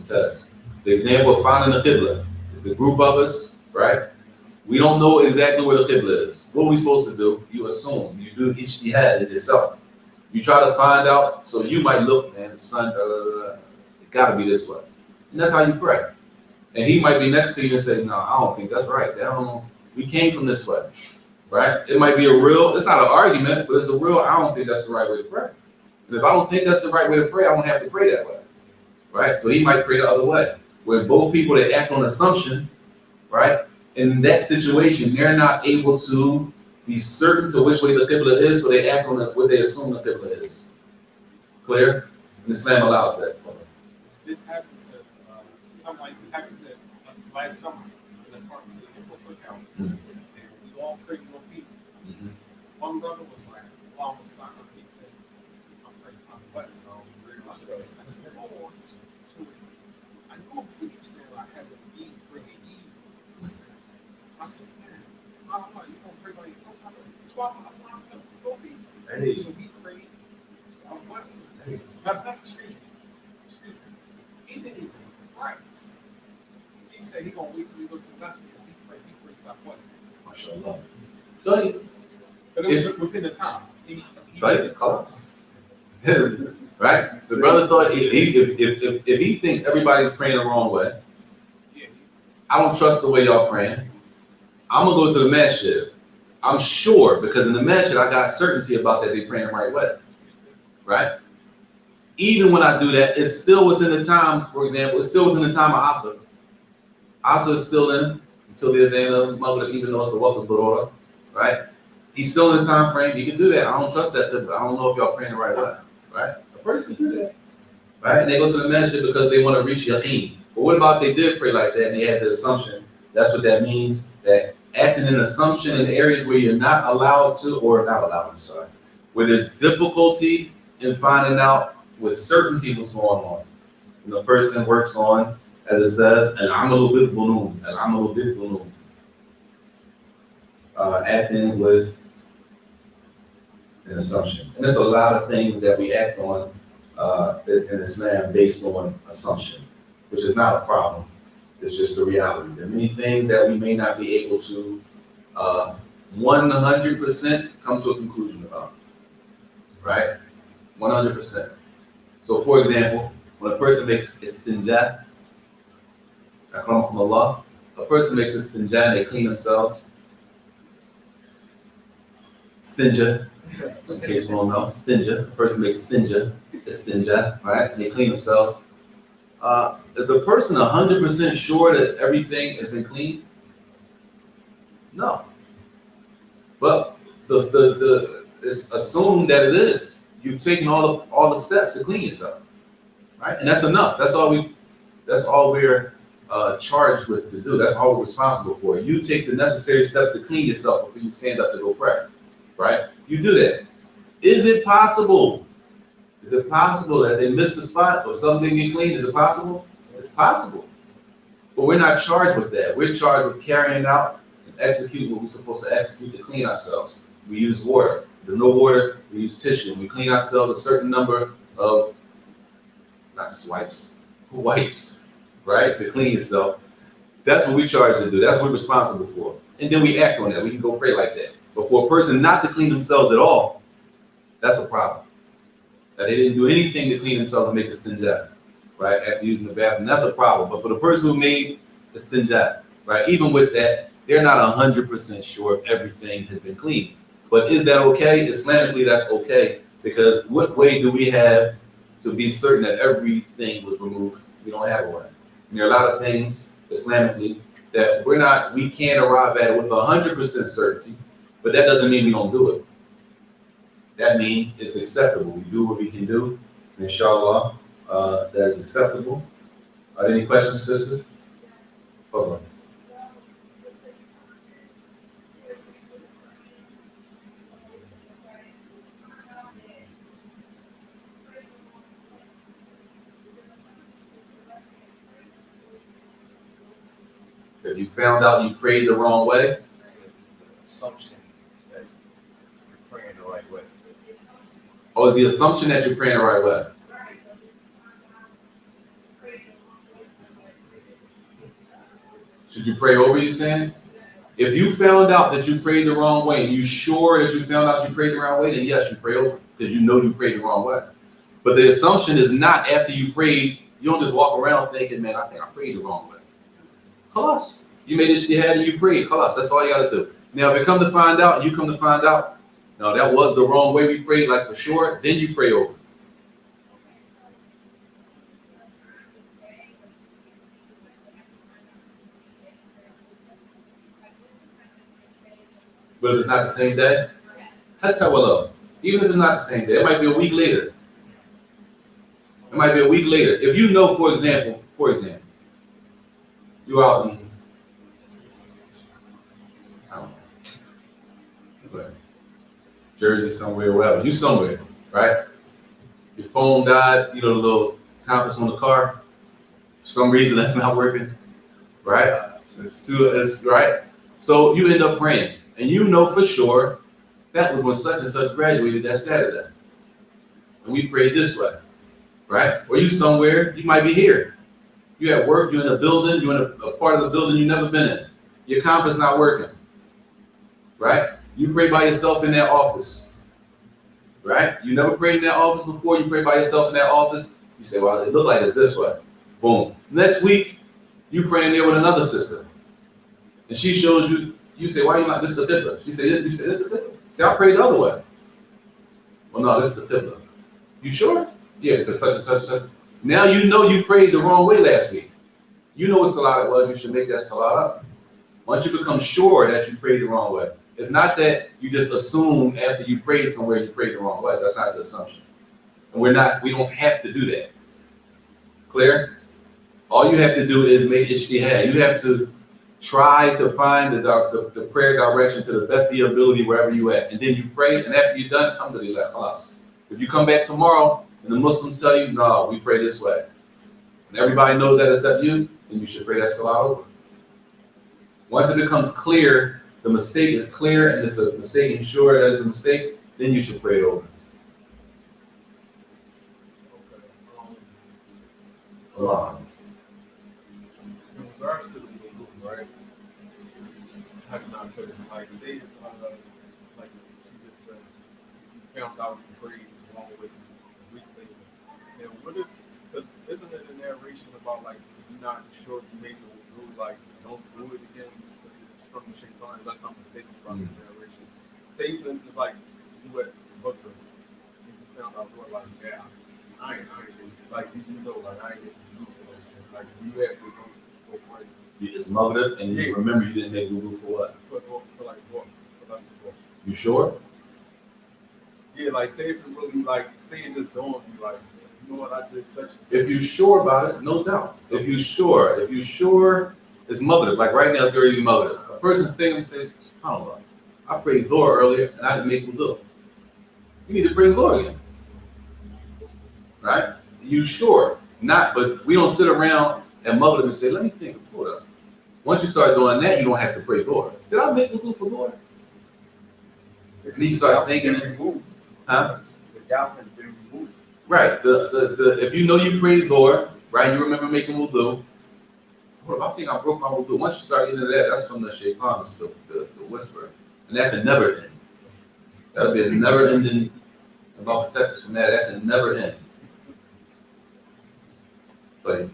Tell us. The example of finding a qibla. It's a group of us, right? We don't know exactly where the qibla is. What are we supposed to do? You assume. You do ijtihad in yourself. You try to find out, so you might look, man, the sun, it gotta be this way. And that's how you pray. And he might be next to you and say, no, I don't think that's right. We came from this way, right? It might be it's not an argument, but it's I don't think that's the right way to pray. And if I don't think that's the right way to pray, I don't have to pray that way, right? So he might pray the other way. Where both people, they act on assumption, right? In that situation, they're not able to be certain to which way the qibla is, so they act on what they assume the qibla is. Clear? And Islam allows that. This happens to this happens to us last summer in the apartment. It's what took out. And we all prayed one piece. One brother was like, almost like he said, I'm praying something better. I said, oh, I know what you're saying. I had to bring ease. I said, man, I don't know. You don't pray by yourself. So I said, 12 hours. Go peace. Hey. So we prayed. What? Matter of fact, excuse me. He didn't even pray. He said he gonna wait till we go to the doctor because he prayed somewhat. MashaAllah. So But it was within the time. Right? The brother thought if he thinks everybody's praying the wrong way, I don't trust the way y'all praying. I'm gonna go to the masjid. I'm sure because in the masjid I got certainty about that they praying the right way. Right? Even when I do that, it's still within the time, for example, it's still within the time of Asr. Asr is still in until the adhan of Maghrib, even though it's the Waqt al-Darura. right? He's still in the time frame. He can do that. I don't trust that. I don't know if y'all praying the right way, right? A person can do that, right? And they go to the masjid because they want to reach yaqeen. But what about they did pray like that and they had the assumption? That's what that means. That acting in assumption in areas where you're not allowed to, or not allowed, I'm sorry, where there's difficulty in finding out with certainty what's going on. And the person works on, as it says, al-amalu bil-dhunun, al-amalu bil-dhunun. Acting with an assumption. And there's a lot of things that we act on in Islam based on assumption, which is not a problem. It's just the reality. There are many things that we may not be able to 100% come to a conclusion about, right? 100%. So for example, when a person makes istinja, from Allah, a person makes istinja and they clean themselves. Stinja, in case you don't know, stinja. A person makes istinja, right? And they clean themselves. Is the person 100% sure that everything has been cleaned? No. But it's assumed that it is. You've taken all the steps to clean yourself, right? And that's enough. That's all we're charged with to do. That's all we're responsible for. You take the necessary steps to clean yourself before you stand up to go pray, right? You do that. Is it possible? Is it possible that they missed the spot or something get clean? Is it possible? It's possible. But we're not charged with that. We're charged with carrying out and execute what we're supposed to execute to clean ourselves. We use water. If there's no water, we use tissue. We clean ourselves a certain number of, not swipes, wipes, right? To clean yourself. That's what we're charged to do. That's what we're responsible for. And then we act on that. We can go pray like that. But for a person not to clean themselves at all, that's a problem. That they didn't do anything to clean themselves and make a stinja, right? After using the bathroom, that's a problem. But for the person who made the stinja, right? Even with that, they're not 100% sure if everything has been cleaned. But is that okay? Islamically, that's okay. Because what way do we have to be certain that everything was removed? We don't have one. And there are a lot of things Islamically that we can't arrive at with 100% certainty, but that doesn't mean we don't do it. That means it's acceptable. We do what we can do. Inshallah, that is acceptable. Are there any questions, sisters? Hold on. If you found out you prayed the wrong way, It's the assumption that you're praying the right way. or is the assumption that you're praying the right way? Should you pray over, you saying? If you found out that you prayed the wrong way, and you sure that you found out you prayed the wrong way, then yes, you pray over, because you know you prayed the wrong way. But the assumption is not after you prayed, you don't just walk around thinking, man, I think I prayed the wrong way. Khalas. You made this jihad and you prayed. Khalas. That's all you got to do. Now, if you come to find out, no, that was the wrong way we prayed, like for sure, then you pray over. But if it's not the same day, even if it's not the same day, it might be a week later. It might be a week later. If you know, for example, you're out in, I don't know, Jersey somewhere, wherever, you somewhere, right? Your phone died, the little compass on the car. For some reason, that's not working, right? It's right. So you end up praying, and you know for sure that was when such and such graduated that Saturday. And we prayed this way, right? Or you somewhere, you might be here. You at work, you're in a building, you're in a part of the building you've never been in. Your compass not working, right? You pray by yourself in that office, right? You never prayed in that office before, you pray by yourself in that office. You say, well, it looked like it's this way. Boom. Next week, you praying there with another sister. And she shows you, you say, why are you not, this is the qibla? She said, you say, this is the qibla. See, I prayed the other way. Well, no, this is the qibla. You sure? Yeah, because such and such and such. Now you know you prayed the wrong way last week. You know what salat it was, you should make that salat up. Once you become sure that you prayed the wrong way, It's not that you just assume after you prayed somewhere you prayed the wrong way. That's not the assumption. And we don't have to do that. Clear? All you have to do is make ijtihad. You have to try to find the prayer direction to the best of your ability wherever you at. And then you pray, and after you're done, alhamdulillah, khalas. If you come back tomorrow and the Muslims tell you, no, we pray this way, and everybody knows that except you, then you should pray that salah over. Once it becomes clear, the mistake is clear, and it's a mistake, and sure that it's a mistake, then you should pray it over. Salah. In regards to the wudu, right? How can I put it? Like, say, like you just said, you found out you prayed wrong with a week later. And what if, cause isn't it a narration about like, you're not sure if you made the wudu, like, don't do it again, because it's from the shaitan, unless I'm mistaken about the narration. Say, for instance, like, you at Booker, and you found out, you were like, yeah, I ain't, like, you know, like, I ain't getting wudu for those things. Like, you have to go for it. You just mugged it, and you remember you didn't make wudu for what? For like what? For like what? You sure? Yeah, like say if it really like say it just dawned on you like, you know what, I did such and such. If you're sure about it, no doubt. If you're sure, it's mugged. Like right now, it's going to be mugged. A person think and say, I don't know. I prayed Zohar earlier, and I didn't make wudu. You need to pray Zohar again. Right? You sure? Not, but we don't sit around and muggle them and say, let me think. Hold up. Once you start doing that, you don't have to pray Zohar. Did I make wudu for Zohar? And then you start thinking, huh? The doubt has been removed. Right. The if you know you prayed Zohar, right? You remember making wudu. Well, I think I broke my wudu. Once you start getting into that, that's from the shaitan, the whisper, and that can never end. That'll be a never ending. About protect us from that. That can never end. But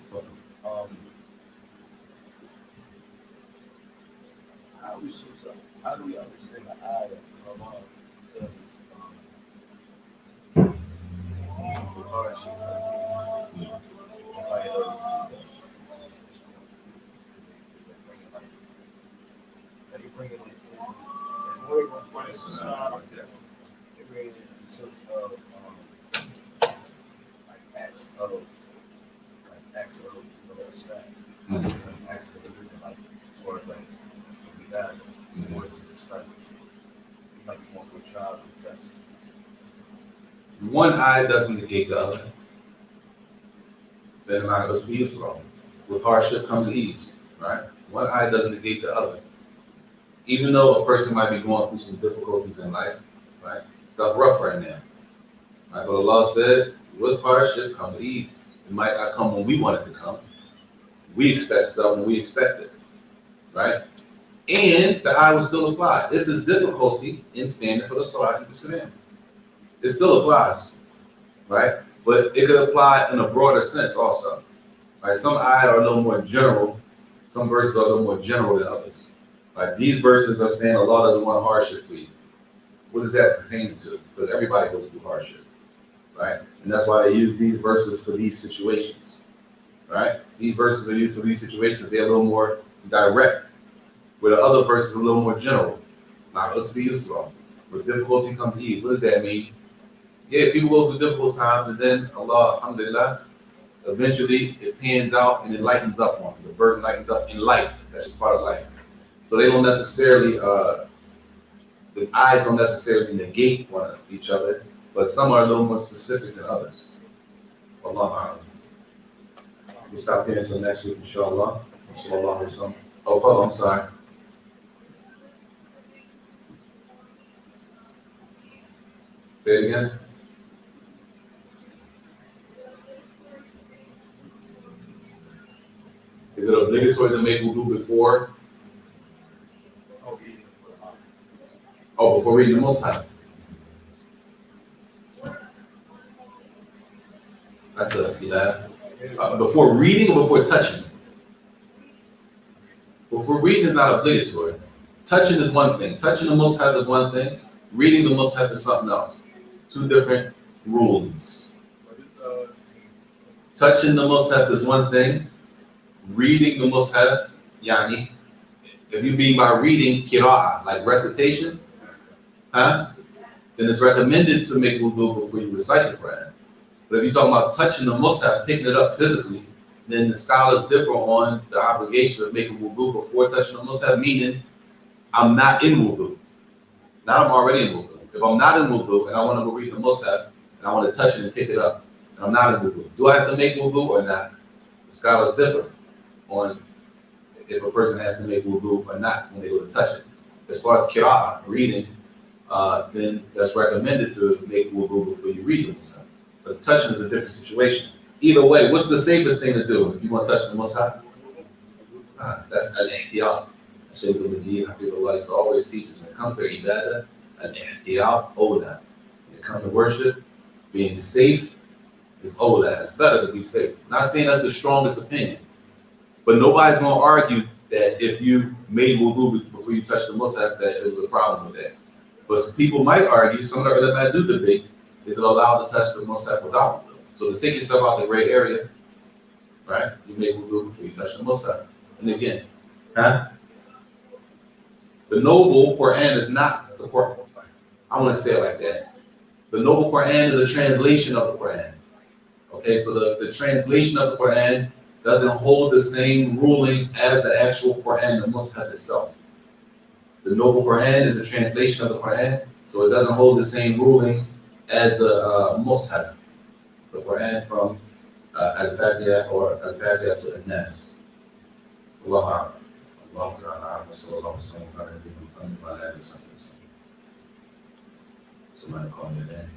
how do we understand the ayah of Allah says the hardship bring it in more than it bring it in the sense of acts of respect, acts of religion, like or it's like that, or it's just like you want to try to test. one eye doesn't negate the other. Then I goes to Islam. With hardship comes ease, right? One eye doesn't negate the other. Even though a person might be going through some difficulties in life, right? Stuff rough right now. Right? But Allah said, with hardship comes ease. It might not come when we want it to come. We expect stuff when we expect it, right? And the eye will still apply. If there's difficulty in standing for the Salat, it still applies, right? But it could apply in a broader sense also. Right? Some ayat are a little more general. Some verses are a little more general than others. Like these verses are saying Allah doesn't want hardship for you. What does that pertain to? Because everybody goes through hardship, right? And that's why they use these verses for these situations, right? These verses are used for these situations. They're a little more direct, where the other verses are a little more general. Now, let's be useful. With difficulty comes ease. What does that mean? Yeah, people go through difficult times, and then Allah, alhamdulillah, eventually it pans out and it lightens up on them. The burden lightens up in life. That's part of life. So they don't necessarily, the eyes don't necessarily negate one of each other, but some are a little more specific than others. Allah. We'll stop here until next week, inshallah. Oh, follow, I'm sorry. Say it again. Is it obligatory to make wudu before? Oh, before reading the Mus'haf. That's before reading or before touching? Before reading is not obligatory. Touching is one thing. Touching the Mus'haf is one thing. Reading the Mus'haf is something else. Two different rules. Touching the Mus'haf is one thing. Reading the Mus'haf, yani, if you mean by reading, qira'ah, like recitation, huh? Then it's recommended to make wudu before you recite the Quran. But if you're talking about touching the mushaf, picking it up physically, then the scholars differ on the obligation of making wudu before touching the mushaf, meaning I'm not in wudu. Now I'm already in wudu. If I'm not in wudu and I want to go read the mushaf and I want to touch it and pick it up, and I'm not in wudu, do I have to make wudu or not? The scholars differ on if a person has to make wudu or not when they go to touch it. As far as qira'ah, reading, then that's recommended to make wudu before you read the mushaf. But touching is a different situation. Either way, what's the safest thing to do if you want to touch the mushaf? That's al-ihtiyat. Shaykh al-Majid, Hafidullah, used to always teach us when it comes to ibadah, al-ihtiyat, awla. When it comes to worship, being safe is awla. It's better to be safe. Not saying that's the strongest opinion, but nobody's going to argue that if you made wudu before you touched the mushaf, that it was a problem with that. But some people might argue, some of the ulama do debate, is it allowed to touch the mushaf without wudu? So to take yourself out of the gray area, right? You make wudu before you touch the mushaf. And again, the noble Quran is not the Quran. I want to say it like that. The noble Quran is a translation of the Quran. Okay, so the translation of the Quran doesn't hold the same rulings as the actual Quran, the Mus'haf itself. The Noble Quran is a translation of the Quran, so it doesn't hold the same rulings as the Mus'haf, the Quran from Al-Fatiha or Al-Fatiha to An-Nas. Allah Ta'ala, sallallahu alaihi wa sallam, somebody call me that.